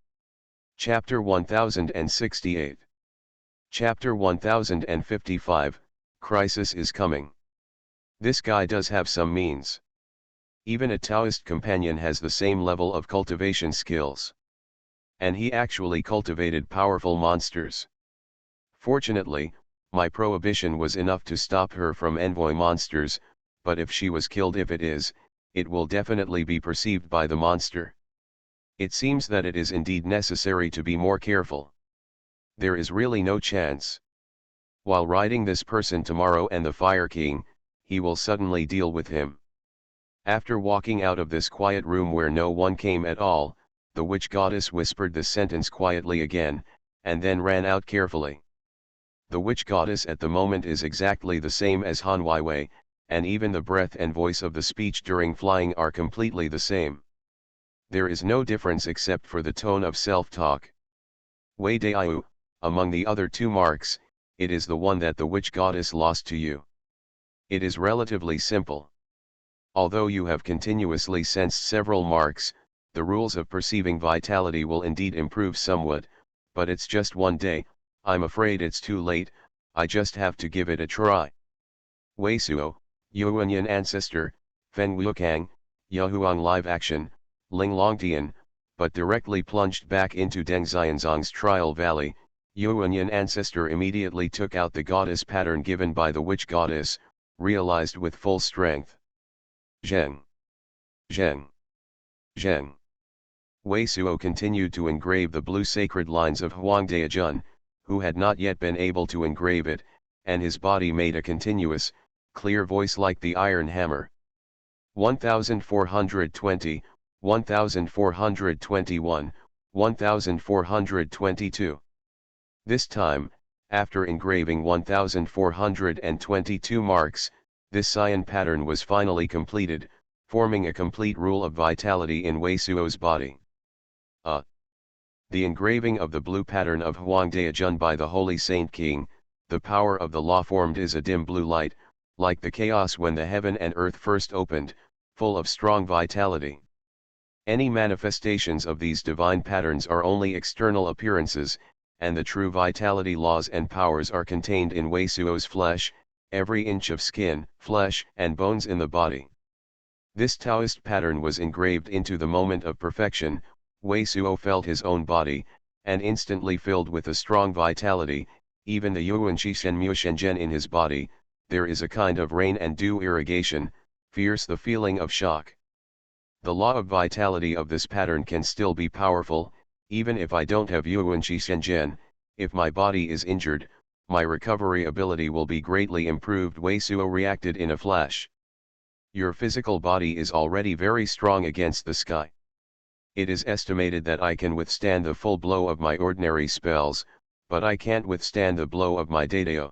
Chapter 1068. Chapter 1055, Crisis is Coming. This guy does have some means. Even a Taoist companion has the same level of cultivation skills. And he actually cultivated powerful monsters. Fortunately, my prohibition was enough to stop her from envoy monsters, but if she was killed, if it is, it will definitely be perceived by the monster. It seems that it is indeed necessary to be more careful. There is really no chance. While riding this person tomorrow and the Fire King, he will suddenly deal with him. After walking out of this quiet room where no one came at all, the witch goddess whispered this sentence quietly again, and then ran out carefully. The witch goddess at the moment is exactly the same as Xuanhuan, and even the breath and voice of the speech during flying are completely the same. There is no difference except for the tone of self-talk. Wei Daiyu, among the other two marks, it is the one that the witch goddess lost to you. It is relatively simple. Although you have continuously sensed several marks, the rules of perceiving vitality will indeed improve somewhat, but it's just one day. I'm afraid it's too late. I just have to give it a try. Wei Suo, Yuanyan ancestor, Feng Wukang, Yahuang live action, Ling Longtian, but directly plunged back into Deng Xianzong's trial valley. Yuanyan ancestor immediately took out the goddess pattern given by the witch goddess, realized with full strength. Zheng. Zheng. Zheng. Wei Suo continued to engrave the blue sacred lines of Huang Daijun, who had not yet been able to engrave it, and his body made a continuous, clear voice like the iron hammer. 1420, 1421, 1422. This time, after engraving 1422 marks, this cyan pattern was finally completed, forming a complete rule of vitality in Wei Suo's body. The engraving of the blue pattern of Huang Daijun by the Holy Saint King, the power of the law formed is a dim blue light, like the chaos when the heaven and earth first opened, full of strong vitality. Any manifestations of these divine patterns are only external appearances, and the true vitality laws and powers are contained in Wei Suo's flesh, every inch of skin, flesh, and bones in the body. This Taoist pattern was engraved into the moment of perfection. Wei Suo felt his own body, and instantly filled with a strong vitality, even the Yuan Qishen Mu Shenzhen in his body. There is a kind of rain and dew irrigation, fierce the feeling of shock. The law of vitality of this pattern can still be powerful, even if I don't have Yuan Qishen. If my body is injured, my recovery ability will be greatly improved. Wei Suo reacted in a flash. Your physical body is already very strong against the sky. It is estimated that I can withstand the full blow of my ordinary spells, but I can't withstand the blow of my Daidao.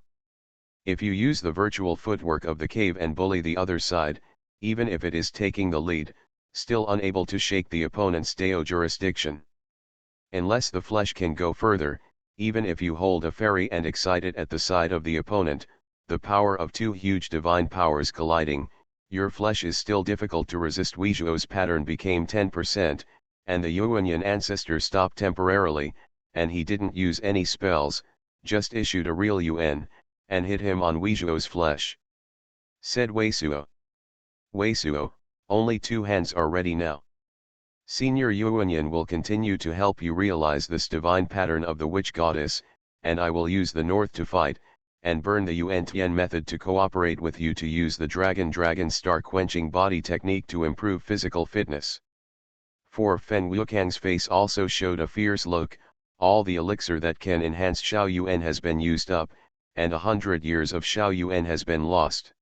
If you use the virtual footwork of the cave and bully the other side, even if it is taking the lead, still unable to shake the opponent's Dao jurisdiction. Unless the flesh can go further, even if you hold a fairy and excite it at the side of the opponent, the power of two huge divine powers colliding, your flesh is still difficult to resist. Weizhuo's pattern became 10%, and the Xuanhuan ancestor stopped temporarily, and he didn't use any spells, just issued a real Yuan, and hit him on Weizhuo's flesh. Said Weisuo. Weisuo, only 2 hands are ready now. Senior Xuanhuan will continue to help you realize this divine pattern of the witch goddess, and I will use the north to fight, and burn the Yuan Tian method to cooperate with you to use the dragon star quenching body technique to improve physical fitness. For Fen Wukang's face also showed a fierce look. All the elixir that can enhance Xiao Yuan has been used up, and 100 years of Xiao Yuan has been lost.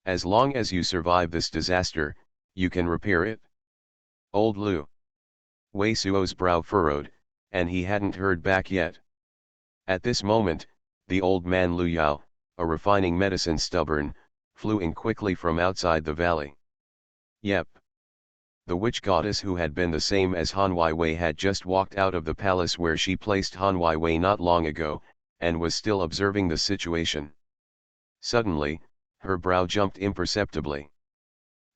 As long as you survive this disaster, you can repair it. Old Lu. Wei Suo's brow furrowed, and he hadn't heard back yet. At this moment, the old man Lu Yao, a refining medicine stubborn, flew in quickly from outside the valley. Yep. The witch goddess who had been the same as Han Wei had just walked out of the palace where she placed Han Wei not long ago, and was still observing the situation. Suddenly, her brow jumped imperceptibly.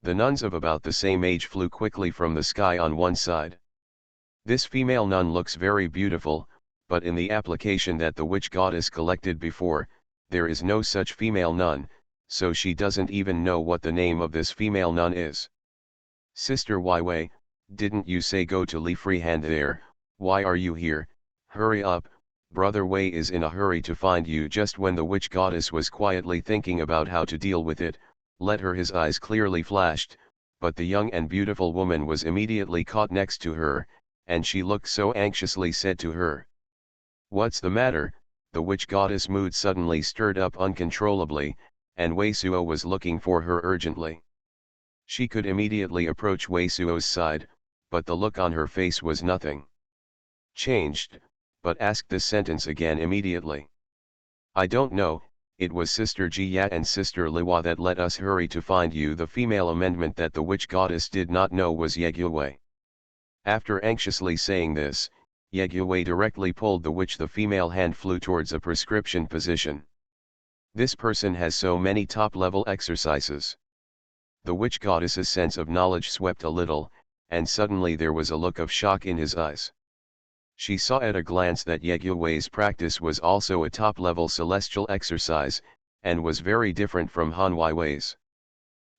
The nuns of about the same age flew quickly from the sky on one side. This female nun looks very beautiful, but in the application that the witch goddess collected before, there is no such female nun, so she doesn't even know what the name of this female nun is. Sister Wei, didn't you say go to Li Freehand there? Why are you here? Hurry up, Brother Wei is in a hurry to find you. Just when the witch goddess was quietly thinking about how to deal with it, his eyes clearly flashed, but the young and beautiful woman was immediately caught next to her, and she looked so anxiously said to her. What's the matter? The witch goddess' mood suddenly stirred up uncontrollably, and Wei Suo was looking for her urgently. She could immediately approach Wei Suo's side, but the look on her face was nothing changed, but asked this sentence again immediately. I don't know, it was Sister Jia and Sister Liwa that let us hurry to find you. The female amendment that the witch goddess did not know was Yeguwei. After anxiously saying this, Yeguwei directly pulled the witch. The female hand flew towards a prescription position. This person has so many top-level exercises. The witch goddess's sense of knowledge swept a little, and suddenly there was a look of shock in his eyes. She saw at a glance that Yeguwei's practice was also a top-level celestial exercise, and was very different from Han Wei's.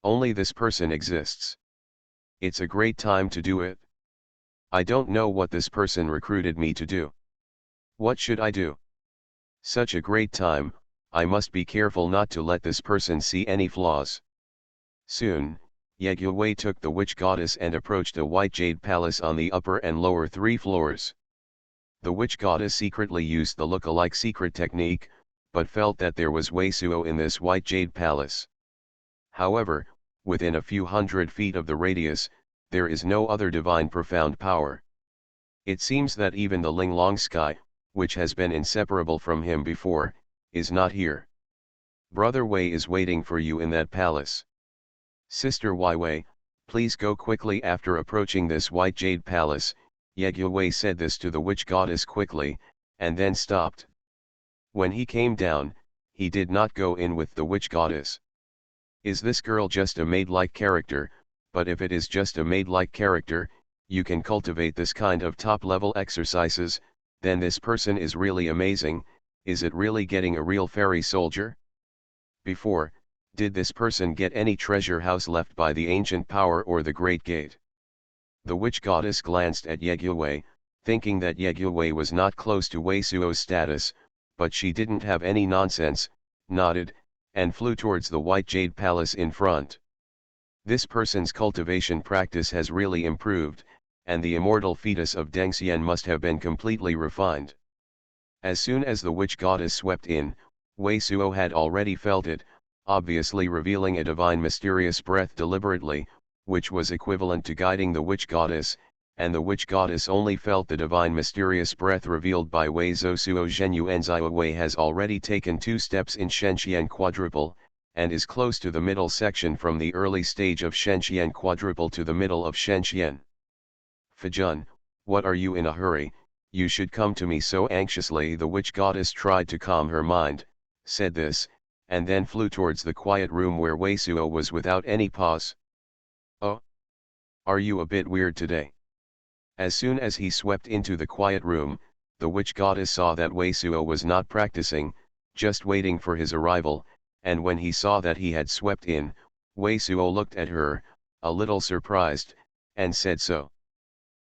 Only this person exists. It's a great time to do it. I don't know what this person recruited me to do. What should I do? Such a great time, I must be careful not to let this person see any flaws. Soon, Yeguwei took the witch goddess and approached a white jade palace on the upper and lower 3 floors. The witch goddess secretly used the look-alike secret technique, but felt that there was Wei Suo in this white jade palace. However, within a few hundred feet of the radius, there is no other divine profound power. It seems that even the Linglong sky, which has been inseparable from him before, is not here. Brother Wei is waiting for you in that palace. Sister Wei, please go quickly. After approaching this white jade palace, Yeguwei said this to the witch goddess quickly, and then stopped. When he came down, he did not go in with the witch goddess. Is this girl just a maid-like character? But if it is just a maid-like character, you can cultivate this kind of top-level exercises, then this person is really amazing. Is it really getting a real fairy soldier? Before, did this person get any treasure house left by the ancient power or the great gate? The witch goddess glanced at Yeguwei, thinking that Yeguwei was not close to Wei Suo's status, but she didn't have any nonsense, nodded, and flew towards the white jade palace in front. This person's cultivation practice has really improved, and the immortal fetus of Deng Xian must have been completely refined. As soon as the witch goddess swept in, Wei Suo had already felt it, obviously revealing a divine mysterious breath deliberately, which was equivalent to guiding the witch goddess, and the witch goddess only felt the divine mysterious breath revealed by Wei Zhou Suo Zhenyu Enzai. Wei has already taken 2 steps in Shenxian quadruple, and is close to the middle section from the early stage of Shenxian quadruple to the middle of Shenxian. Fijun, what are you in a hurry? You should come to me so anxiously. The witch goddess tried to calm her mind, said this, and then flew towards the quiet room where Wei Suo was without any pause. "Oh, are you a bit weird today?" As soon as he swept into the quiet room, the witch goddess saw that Wei Suo was not practicing, just waiting for his arrival, and when he saw that he had swept in, Wei Suo looked at her, a little surprised, and said so.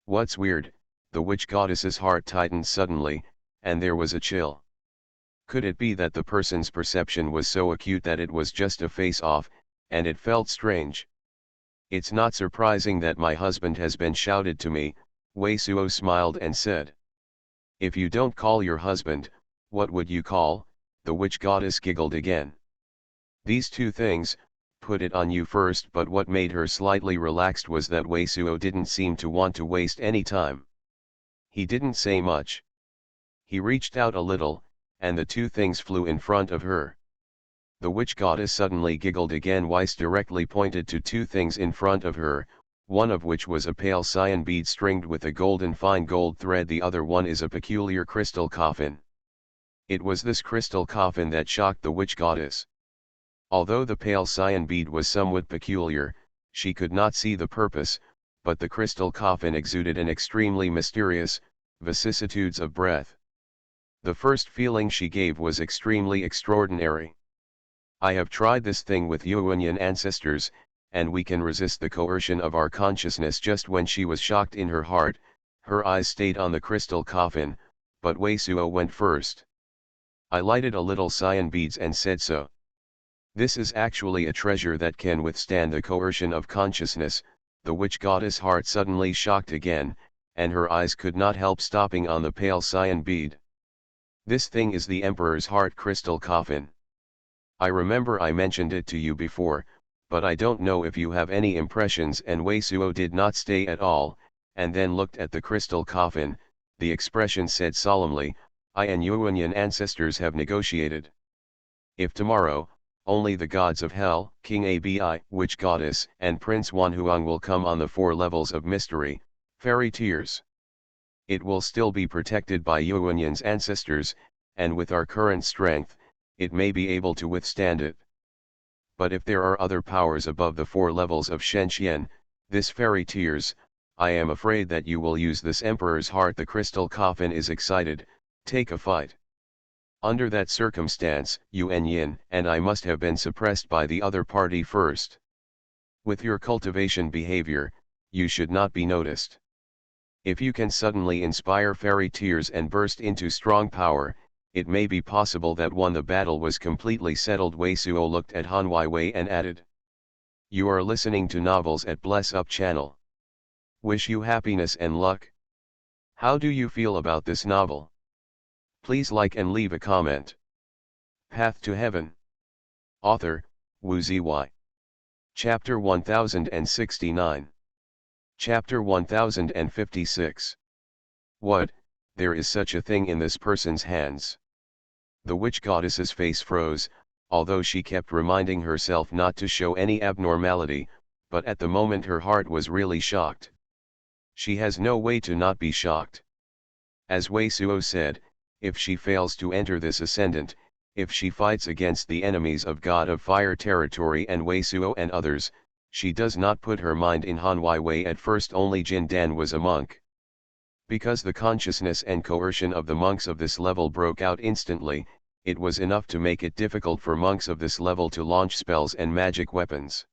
"What's weird?" The witch goddess's heart tightened suddenly, and there was a chill. Could it be that the person's perception was so acute that it was just a face-off, and it felt strange? "It's not surprising that my husband has been shouted to me," Wei Suo smiled and said. "If you don't call your husband, what would you call?" The witch goddess giggled again. "These two things, put it on you first." But what made her slightly relaxed was that Wei Suo didn't seem to want to waste any time. He didn't say much. He reached out a little, and the two things flew in front of her. The witch goddess suddenly giggled again. Weiss directly pointed to two things in front of her, one of which was a pale cyan bead stringed with a golden fine gold thread. The other one is a peculiar crystal coffin. It was this crystal coffin that shocked the witch goddess. Although the pale cyan bead was somewhat peculiar, she could not see the purpose, but the crystal coffin exuded an extremely mysterious, vicissitudes of breath. The first feeling she gave was extremely extraordinary. "I have tried this thing with Xuanhuan ancestors, and we can resist the coercion of our consciousness." Just when she was shocked in her heart, her eyes stayed on the crystal coffin, but Wei Suo went first. "I lighted a little cyan beads and said so. This is actually a treasure that can withstand the coercion of consciousness." The witch goddess' heart suddenly shocked again, and her eyes could not help stopping on the pale cyan bead. "This thing is the Emperor's heart crystal coffin. I remember I mentioned it to you before, but I don't know if you have any impressions." And Wei Suo did not stay at all, and then looked at the crystal coffin. The expression said solemnly, "I and Xuanhuan ancestors have negotiated. If tomorrow, only the gods of hell, King Abi, witch goddess, and Prince Xuanhuan will come on the 4 levels of mystery, fairy tears. It will still be protected by Xuanhuan's ancestors, and with our current strength, it may be able to withstand it. But if there are other powers above the 4 levels of Shenxian, this fairy tears, I am afraid that you will use this Emperor's heart." The crystal coffin is excited, "Take a fight. Under that circumstance, Xuanhuan and I must have been suppressed by the other party first. With your cultivation behavior, you should not be noticed. If you can suddenly inspire fairy tears and burst into strong power, it may be possible that the battle was completely settled." Wei Suo looked at Han Weiwei and added, "You are listening to Novels at Bless Up channel. Wish you happiness and luck. How do you feel about this novel? Please like and leave a comment." Path to Heaven. Author, Wu Zy. Chapter 1069. Chapter 1056. What, there is such a thing in this person's hands? The witch goddess's face froze, although she kept reminding herself not to show any abnormality, but at the moment her heart was really shocked. She has no way to not be shocked. As Wei Suo said, if she fails to enter this ascendant, if she fights against the enemies of God of Fire territory and Wei Suo and others, she does not put her mind in Han Weiwei. At first only Jin Dan was a monk. Because the consciousness and coercion of the monks of this level broke out instantly, it was enough to make it difficult for monks of this level to launch spells and magic weapons.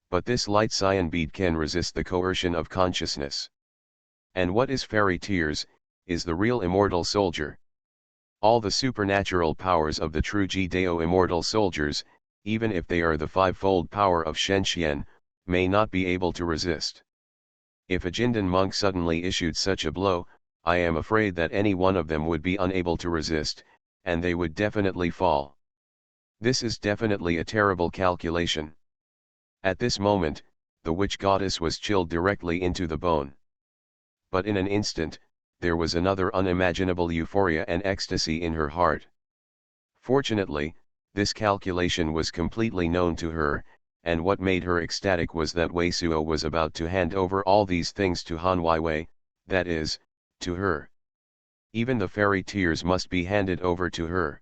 But this light cyan bead can resist the coercion of consciousness. And what is fairy tears, is the real immortal soldier. All the supernatural powers of the true Jidao immortal soldiers, even if they are the 5-fold power of Shenxian, may not be able to resist. If a Jindan monk suddenly issued such a blow, I am afraid that any one of them would be unable to resist, and they would definitely fall. This is definitely a terrible calculation. At this moment, the witch goddess was chilled directly into the bone. But in an instant, there was another unimaginable euphoria and ecstasy in her heart. Fortunately, this calculation was completely known to her, and what made her ecstatic was that Wei Suo was about to hand over all these things to Han Weiwei, that is, to her. Even the fairy tears must be handed over to her.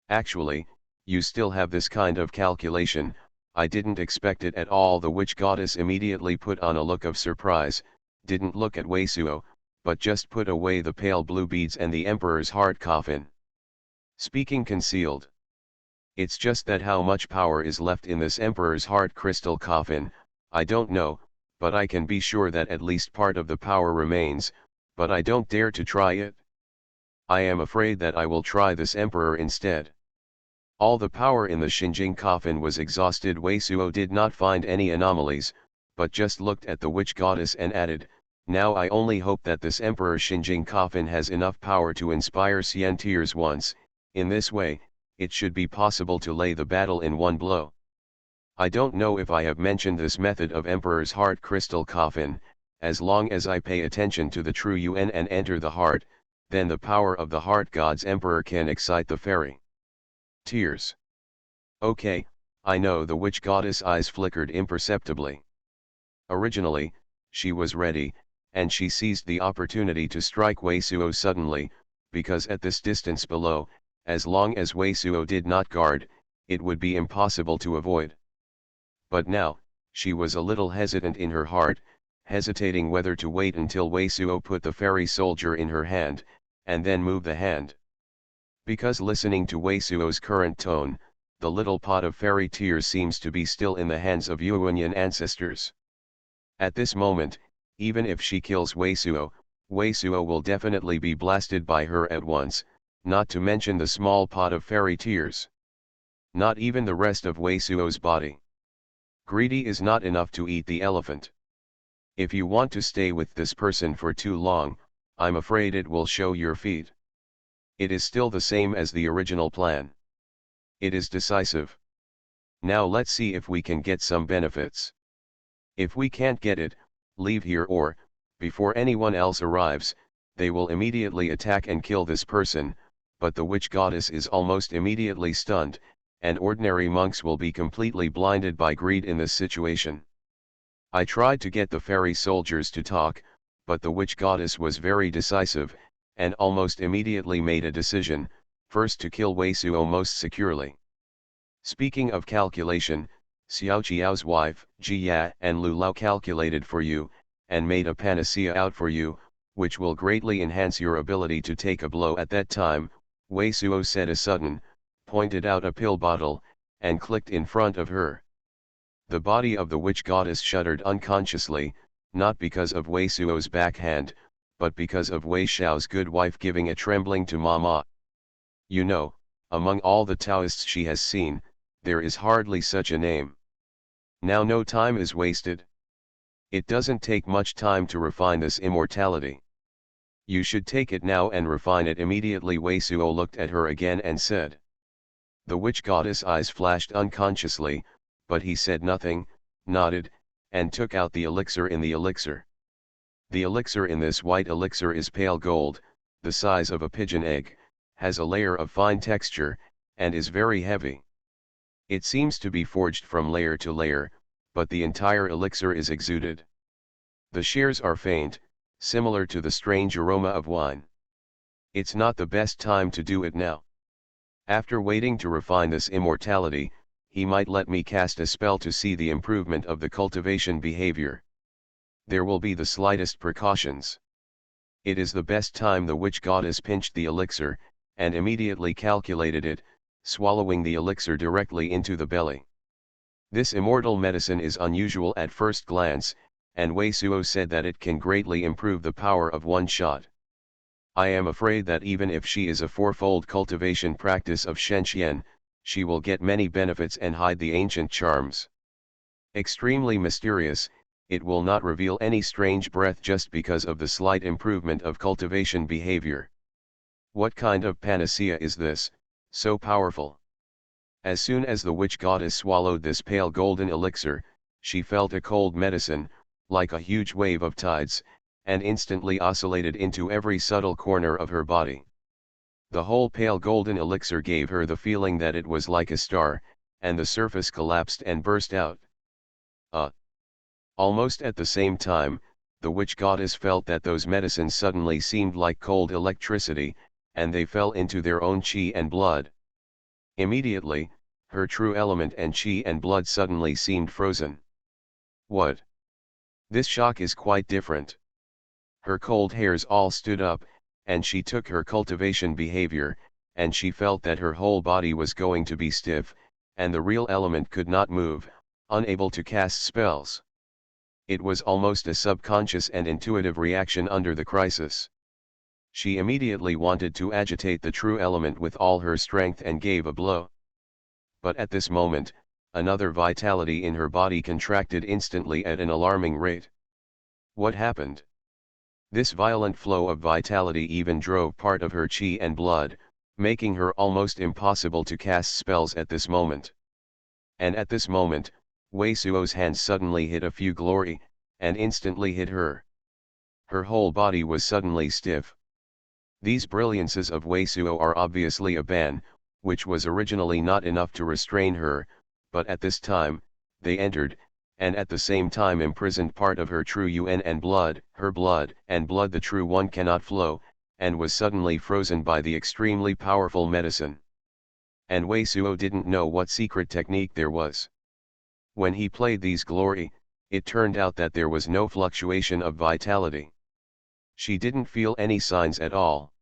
Actually, You still have this kind of calculation, I didn't expect it at all. The witch goddess immediately put on a look of surprise, didn't look at Wei Suo, but just put away the pale blue beads and the emperor's heart coffin. Speaking concealed. It's just that how much power is left in this emperor's heart crystal coffin, I don't know, but I can be sure that at least part of the power remains, but I don't dare to try it. I am afraid that I will try this emperor instead. All the power in the Xinjing coffin was exhausted. Wei Suo did not find any anomalies, but just looked at the witch goddess and added, now I only hope that this emperor Xinjing coffin has enough power to inspire Xian tears once. In this way, it should be possible to lay the battle in one blow. I don't know if I have mentioned this method of Emperor's Heart crystal coffin. As long as I pay attention to the true Yuan and enter the heart, then the power of the heart god's emperor can excite the fairy tears. Okay, I know. The witch goddess' eyes flickered imperceptibly. Originally, she was ready, and she seized the opportunity to strike Wei Suo suddenly, because at this distance below, as long as Wei Suo did not guard, it would be impossible to avoid. But now, she was a little hesitant in her heart, hesitating whether to wait until Wei Suo put the fairy soldier in her hand, and then move the hand. Because listening to Wei Suo's current tone, the little pot of fairy tears seems to be still in the hands of Yuanyan ancestors. At this moment, even if she kills Wei Suo will definitely be blasted by her at once, not to mention the small pot of fairy tears. Not even the rest of Wei Suo's body. Greedy is not enough to eat the elephant. If you want to stay with this person for too long, I'm afraid it will show your feet. It is still the same as the original plan. It is decisive. Now let's see if we can get some benefits. If we can't get it, leave here, or, before anyone else arrives, they will immediately attack and kill this person, but the witch goddess is almost immediately stunned, and ordinary monks will be completely blinded by greed in this situation. I tried to get the fairy soldiers to talk, but the witch goddess was very decisive, and almost immediately made a decision, first to kill Wei Suo most securely. Speaking of calculation, Xiao Qiao's wife, Ji Ya and Lu Lao calculated for you, and made a panacea out for you, which will greatly enhance your ability to take a blow at that time. Wei Suo said a sudden, pointed out a pill bottle, and clicked in front of her. The body of the witch goddess shuddered unconsciously, not because of Wei Suo's backhand, but because of Wei Xiao's good wife giving a trembling to Mama. You know, among all the Taoists she has seen, there is hardly such a name. Now no time is wasted. It doesn't take much time to refine this immortality. You should take it now and refine it immediately. Wei Suo looked at her again and said. The witch goddess' eyes flashed unconsciously, but he said nothing, nodded, and took out the elixir in the elixir. The elixir in this white elixir is pale gold, the size of a pigeon egg, has a layer of fine texture, and is very heavy. It seems to be forged from layer to layer, but the entire elixir is exuded. The shears are faint, similar to the strange aroma of wine. It's not the best time to do it now. After waiting to refine this immortality, he might let me cast a spell to see the improvement of the cultivation behavior. There will be the slightest precautions. It is the best time. The witch goddess pinched the elixir, and immediately calculated it, swallowing the elixir directly into the belly. This immortal medicine is unusual at first glance, and Wei Suo said that it can greatly improve the power of one shot. I am afraid that even if she is a fourfold cultivation practice of Shenxian, she will get many benefits and hide the ancient charms. Extremely mysterious, it will not reveal any strange breath just because of the slight improvement of cultivation behavior. What kind of panacea is this, so powerful? As soon as the witch goddess swallowed this pale golden elixir, she felt a cold medicine, like a huge wave of tides, and instantly oscillated into every subtle corner of her body. The whole pale golden elixir gave her the feeling that it was like a star, and the surface collapsed and burst out. Almost at the same time, the witch goddess felt that those medicines suddenly seemed like cold electricity, and they fell into their own qi and blood. Immediately, her true element and chi and blood suddenly seemed frozen. What? This shock is quite different. Her cold hairs all stood up, and she took her cultivation behavior, and she felt that her whole body was going to be stiff, and the real element could not move, unable to cast spells. It was almost a subconscious and intuitive reaction under the crisis. She immediately wanted to agitate the true element with all her strength and gave a blow. But at this moment, another vitality in her body contracted instantly at an alarming rate. What happened? This violent flow of vitality even drove part of her chi and blood, making her almost impossible to cast spells at this moment. And at this moment, Wei Suo's hands suddenly hit a few glory, and instantly hit her. Her whole body was suddenly stiff. These brilliances of Wei Suo are obviously a ban, which was originally not enough to restrain her, but at this time, they entered, and at the same time imprisoned part of her true yuan and blood, her blood and blood the true one cannot flow, and was suddenly frozen by the extremely powerful medicine. And Wei Suo didn't know what secret technique there was. When he played these glory, it turned out that there was no fluctuation of vitality. She didn't feel any signs at all.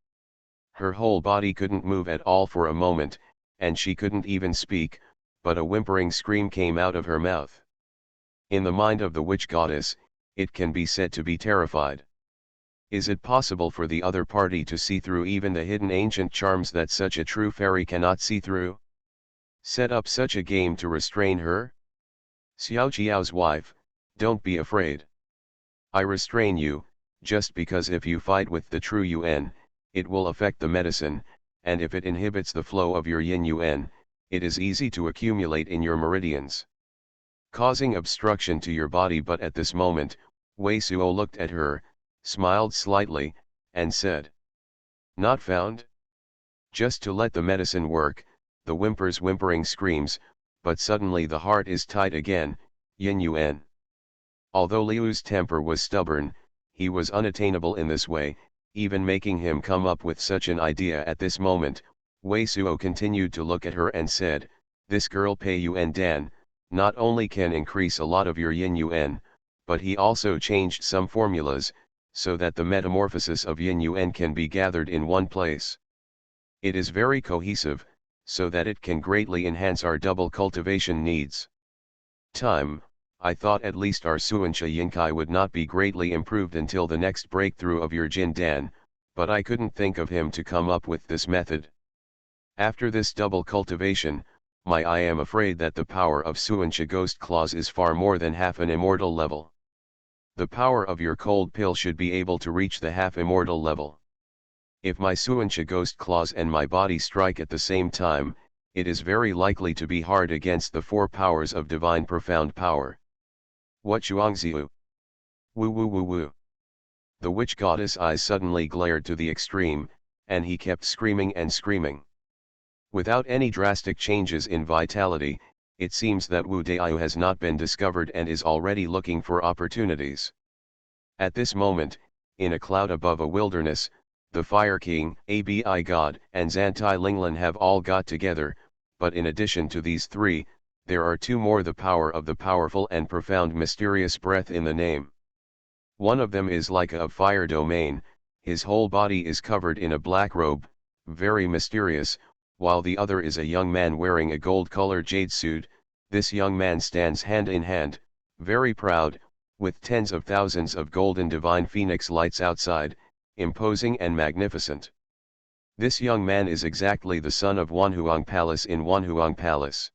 Her whole body couldn't move at all for a moment, and she couldn't even speak, but a whimpering scream came out of her mouth. In the mind of the witch goddess, it can be said to be terrified. Is it possible for the other party to see through even the hidden ancient charms that such a true fairy cannot see through? Set up such a game to restrain her? Xiao Qiao's wife, don't be afraid. I restrain you, just because if you fight with the true yuan, it will affect the medicine, and if it inhibits the flow of your yin yuan, it is easy to accumulate in your meridians, causing obstruction to your body. But at this moment, Wei Suo looked at her, smiled slightly, and said, "Not found?" Just to let the medicine work, the whimpering screams, but suddenly the heart is tight again, yin yuan. Although Liu's temper was stubborn, he was unattainable in this way, even making him come up with such an idea at this moment. Wei Suo continued to look at her and said, "This girl Pei Yuan Dan, not only can increase a lot of your yin yuan, but he also changed some formulas, so that the metamorphosis of yin yuan can be gathered in one place. It is very cohesive, so that it can greatly enhance our double cultivation needs. I thought at least our Xuanhuan Yinkai would not be greatly improved until the next breakthrough of your Jin Dan, but I couldn't think of him to come up with this method. After this double cultivation, I am afraid that the power of Xuanhuan Ghost Claws is far more than half an immortal level. The power of your cold pill should be able to reach the half-immortal level. If my Xuanhuan Ghost Claws and my body strike at the same time, it is very likely to be hard against the four powers of divine profound power. What Zhuangziu? Woo woo woo woo. The witch goddess' eyes suddenly glared to the extreme, and he kept screaming and screaming. Without any drastic changes in vitality, it seems that Wu Daiyu has not been discovered and is already looking for opportunities. At this moment, in a cloud above a wilderness, the Fire King, Abi God, and Zantai Linglan have all got together, but in addition to these three, there are two more: the power of the powerful and profound mysterious breath in the name. One of them is like a fire domain, his whole body is covered in a black robe, very mysterious, while the other is a young man wearing a gold-colored jade suit. This young man stands hand in hand, very proud, with tens of thousands of golden divine phoenix lights outside, imposing and magnificent. This young man is exactly the son of Xuanhuan Palace in Xuanhuan Palace.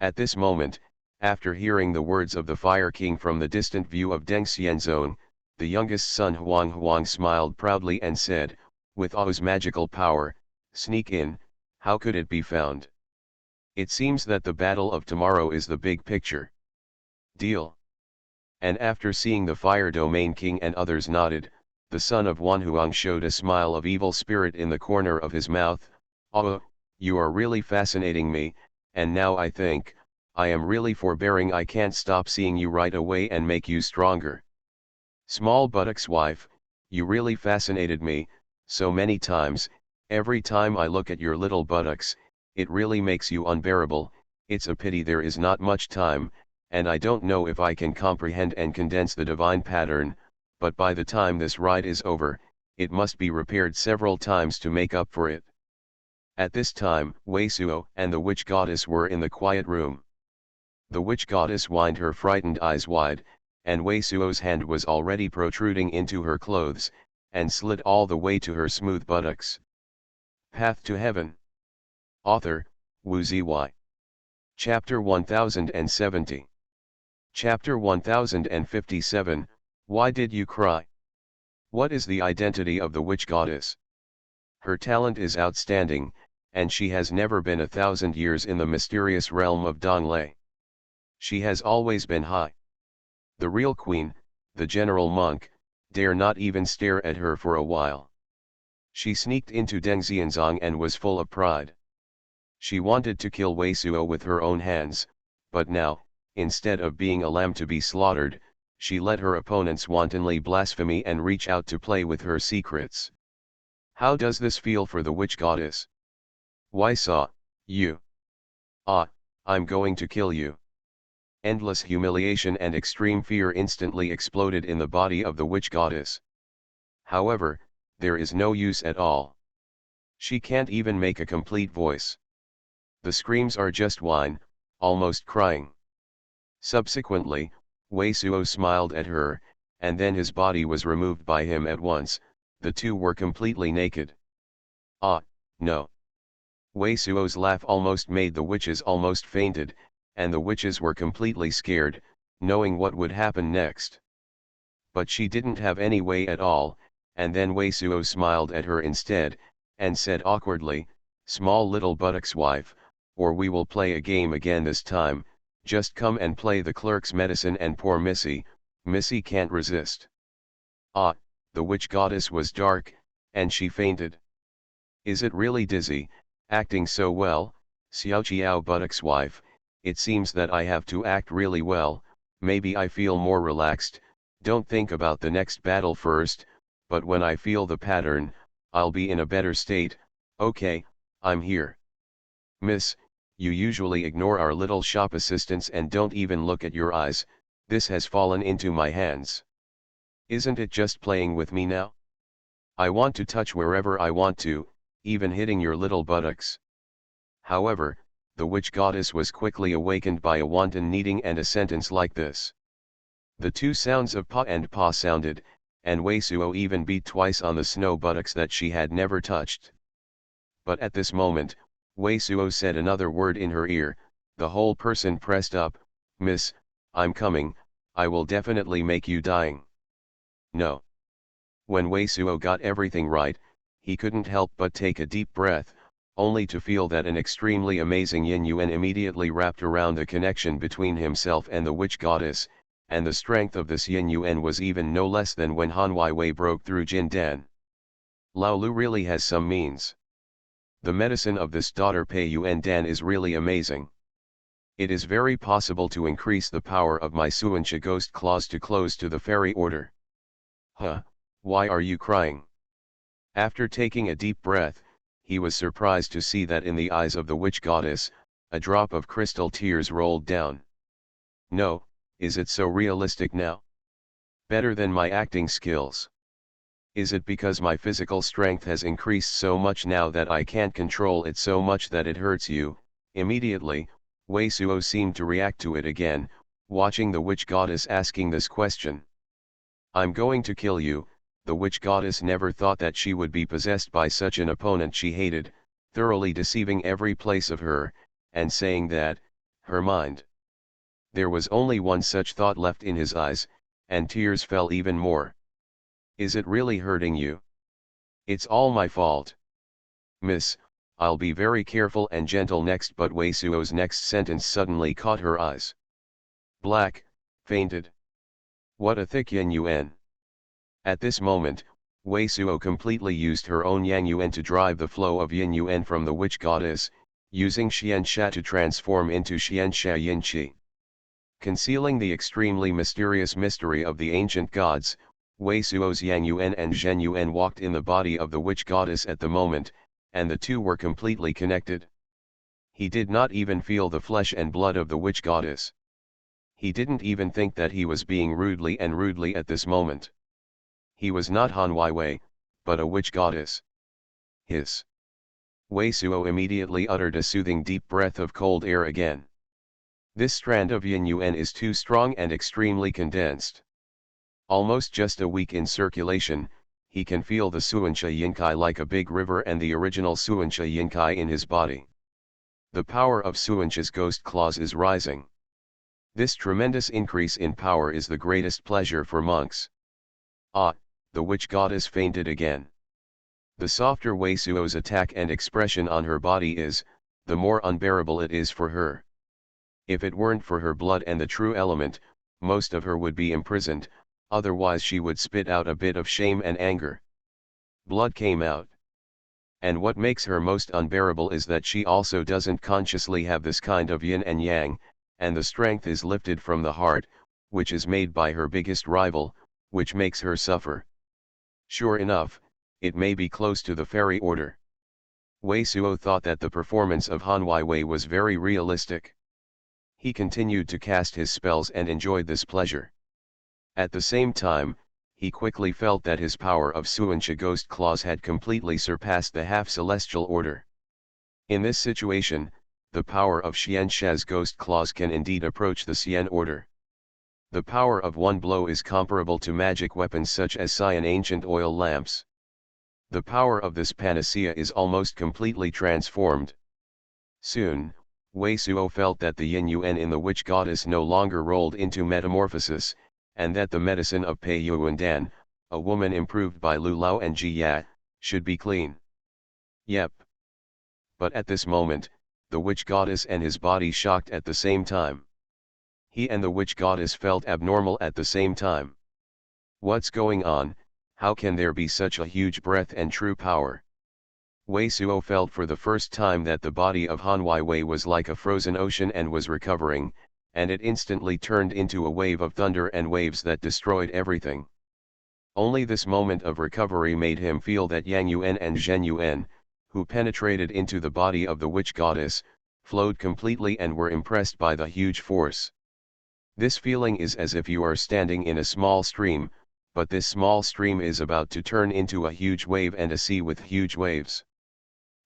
At this moment, after hearing the words of the Fire King from the distant view of Deng Xianzong, the youngest son Huang smiled proudly and said, "With Ao's magical power, sneak in, how could it be found? It seems that the battle of tomorrow is the big picture. Deal." And after seeing the Fire Domain King and others nodded, the son of Xuanhuang showed a smile of evil spirit in the corner of his mouth. "Oh, you are really fascinating me, and now I think, I am really forbearing. I can't stop seeing you right away and make you stronger. Small buttocks wife, you really fascinated me, so many times, every time I look at your little buttocks, it really makes you unbearable, It's a pity there is not much time, and I don't know if I can comprehend and condense the divine pattern, but by the time this ride is over, it must be repaired several times to make up for it. At this time, Weisuo and the witch goddess were in the quiet room. The witch goddess whined her frightened eyes wide, and Weisuo's hand was already protruding into her clothes, and slid all the way to her smooth buttocks. Path to Heaven. Author, Wu Ziwei. Chapter 1070. Chapter 1057, Why did you cry? What is the identity of the witch goddess? Her talent is outstanding, and she has never been 1,000 years in the mysterious realm of Donglei. She has always been high. The real queen, the general monk, dare not even stare at her for a while. She sneaked into Dengxianzong and was full of pride. She wanted to kill Weisuo with her own hands, but now, instead of being a lamb to be slaughtered, she let her opponents wantonly blaspheme and reach out to play with her secrets. How does this feel for the witch goddess? Why saw you? Ah, I'm going to kill you. Endless humiliation and extreme fear instantly exploded in the body of the witch goddess. However, there is no use at all. She can't even make a complete voice. The screams are just whine, almost crying. Subsequently, Weisuo smiled at her, and then his body was removed by him at once. The two were completely naked. Ah, no. Weisuo's laugh almost made the witches almost fainted, and the witches were completely scared, knowing what would happen next. But she didn't have any way at all, and then Weisuo smiled at her instead, and said awkwardly, "Small little buttocks wife, or we will play a game again this time, just come and play the clerk's medicine and poor Missy can't resist." Ah, the witch goddess was dark, and she fainted. Is it really dizzy, acting so well, Xiaoqiao buttocks wife? It seems that I have to act really well, maybe I feel more relaxed, don't think about the next battle first, but when I feel the pattern, I'll be in a better state. Okay, I'm here. Miss, you usually ignore our little shop assistants and don't even look at your eyes, this has fallen into my hands. Isn't it just playing with me now? I want to touch wherever I want to, even hitting your little buttocks. However, the witch goddess was quickly awakened by a wanton kneading and a sentence like this. The two sounds of pa and pa sounded, and Weisuo even beat twice on the snow buttocks that she had never touched. But at this moment, Weisuo said another word in her ear, the whole person pressed up, "Miss, I'm coming, I will definitely make you dying." No. When Weisuo got everything right, he couldn't help but take a deep breath, only to feel that an extremely amazing yin yuan immediately wrapped around the connection between himself and the witch goddess, and the strength of this yin yuan was even no less than when Han Wei broke through Jin Dan. Lao Lu really has some means. The medicine of this daughter Pei Yuan Dan is really amazing. It is very possible to increase the power of my Suancha ghost claws to close to the fairy order. Huh, why are you crying? After taking a deep breath, he was surprised to see that in the eyes of the witch goddess, a drop of crystal tears rolled down. No, is it so realistic now? Better than my acting skills. Is it because my physical strength has increased so much now that I can't control it so much that it hurts you? Immediately, Weisuo seemed to react to it again, watching the witch goddess asking this question. I'm going to kill you. The witch goddess never thought that she would be possessed by such an opponent she hated, thoroughly deceiving every place of her, and saying that, her mind. There was only one such thought left in his eyes, and tears fell even more. Is it really hurting you? It's all my fault. Miss, I'll be very careful and gentle next, but Weisuo's next sentence suddenly caught her eyes. Black, fainted. What a thick yin yuan. At this moment, Weisuo completely used her own yang yuan to drive the flow of yin yuan from the witch goddess, using xiansha to transform into xiansha yin qi. Concealing the extremely mysterious mystery of the ancient gods, Weisuo's Yang Yuan and Zhen Yuan walked in the body of the witch goddess at the moment, and the two were completely connected. He did not even feel the flesh and blood of the witch goddess. He didn't even think that he was being rudely at this moment. He was not Han Weiwei, but a witch goddess. Hiss. Wei Suo immediately uttered a soothing deep breath of cold air again. This strand of yin yuan is too strong and extremely condensed. Almost just a week in circulation, he can feel the Suanxia Yinkai like a big river and the original Suanxia Yinkai in his body. The power of Suanxia's ghost claws is rising. This tremendous increase in power is the greatest pleasure for monks. Ah, the witch goddess fainted again. The softer Wei Suo's attack and expression on her body is, the more unbearable it is for her. If it weren't for her blood and the true element, most of her would be imprisoned, otherwise she would spit out a bit of shame and anger. Blood came out. And what makes her most unbearable is that she also doesn't consciously have this kind of yin and yang, and the strength is lifted from the heart, which is made by her biggest rival, which makes her suffer. Sure enough, it may be close to the fairy order. Wei Suo thought that the performance of Han Weiwei was very realistic. He continued to cast his spells and enjoyed this pleasure. At the same time, he quickly felt that his power of Suanxia ghost claws had completely surpassed the half-celestial order. In this situation, the power of Xianxia's ghost claws can indeed approach the Xian order. The power of one blow is comparable to magic weapons such as cyan ancient oil lamps. The power of this panacea is almost completely transformed. Soon, Wei Suo felt that the yin yuan in the witch goddess no longer rolled into metamorphosis, and that the medicine of Pei Yuandan, a woman improved by Lu Lao and Ji Ya, should be clean. Yep. But at this moment, the witch goddess and his body shocked at the same time. He and the witch goddess felt abnormal at the same time. What's going on? How can there be such a huge breath and true power? Wei Suo felt for the first time that the body of Han Weiwei was like a frozen ocean and was recovering, and it instantly turned into a wave of thunder and waves that destroyed everything. Only this moment of recovery made him feel that Yang Yuan and Zhen Yuan, who penetrated into the body of the witch goddess, flowed completely and were impressed by the huge force. This feeling is as if you are standing in a small stream, but this small stream is about to turn into a huge wave and a sea with huge waves.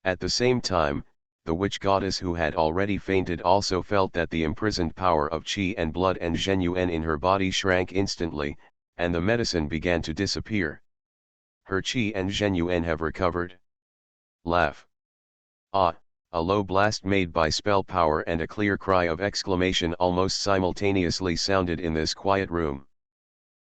At the same time, the witch goddess who had already fainted also felt that the imprisoned power of qi and blood and Zhen Yuan in her body shrank instantly, and the medicine began to disappear. Her qi and Zhen Yuan have recovered. Laugh. Ah, a low blast made by spell power and a clear cry of exclamation almost simultaneously sounded in this quiet room.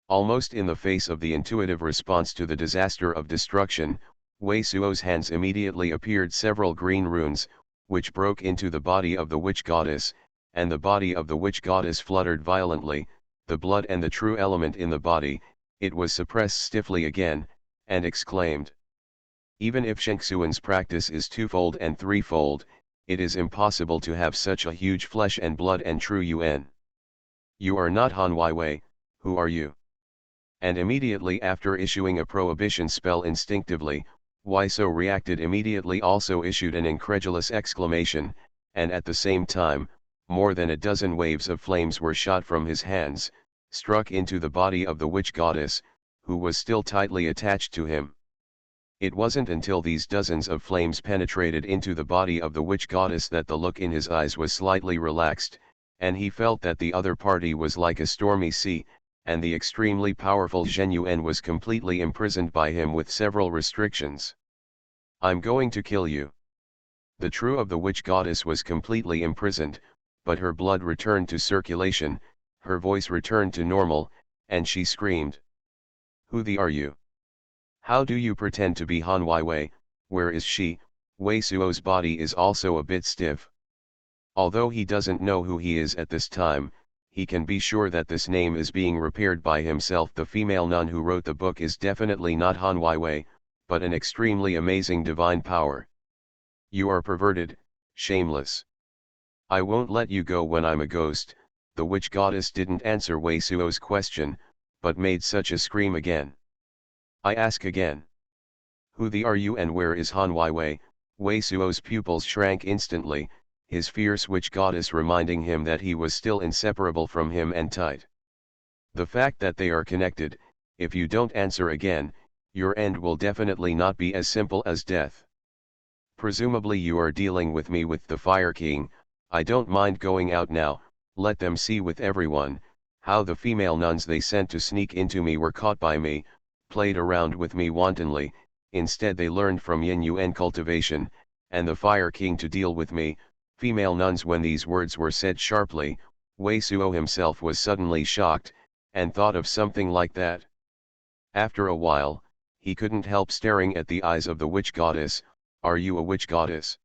Almost in the face of the intuitive response to the disaster of destruction, Wei Suo's hands immediately appeared several green runes, which broke into the body of the witch goddess, and the body of the witch goddess fluttered violently, the blood and the true element in the body, it was suppressed stiffly again, and exclaimed. Even if Shengxuan's practice is twofold and threefold, it is impossible to have such a huge flesh and blood and true yuan. You are not Han Weiwei, who are you? And immediately after issuing a prohibition spell instinctively, Wei Suo reacted immediately also issued an incredulous exclamation, and at the same time, more than a dozen waves of flames were shot from his hands, struck into the body of the witch goddess, who was still tightly attached to him. It wasn't until these dozens of flames penetrated into the body of the witch goddess that the look in his eyes was slightly relaxed, and he felt that the other party was like a stormy sea, and the extremely powerful Zhen Yuan was completely imprisoned by him with several restrictions. I'm going to kill you. The true of the witch goddess was completely imprisoned, but her blood returned to circulation, her voice returned to normal, and she screamed. Who the are you? How do you pretend to be Han Weiwei? Where is she? Wei Suo's body is also a bit stiff. Although he doesn't know who he is at this time, he can be sure that this name is being repaired by himself. The female nun who wrote the book is definitely not Han Weiwei, but an extremely amazing divine power. You are perverted, shameless. I won't let you go when I'm a ghost. The witch goddess didn't answer Wei Suo's question, but made such a scream again. I ask again. Who the are you and where is Han Weiwei? Wei Suo's pupils shrank instantly, his fierce witch goddess reminding him that he was still inseparable from him and tight. The fact that they are connected, if you don't answer again, your end will definitely not be as simple as death. Presumably you are dealing with me with the Fire King. I don't mind going out now, let them see with everyone, how the female nuns they sent to sneak into me were caught by me, played around with me wantonly, instead they learned from Yin Yuan cultivation, and the Fire King to deal with me, female nuns. When these words were said sharply, Wei Suo himself was suddenly shocked, and thought of something like that. After a while, he couldn't help staring at the eyes of the witch goddess. Are you a witch goddess?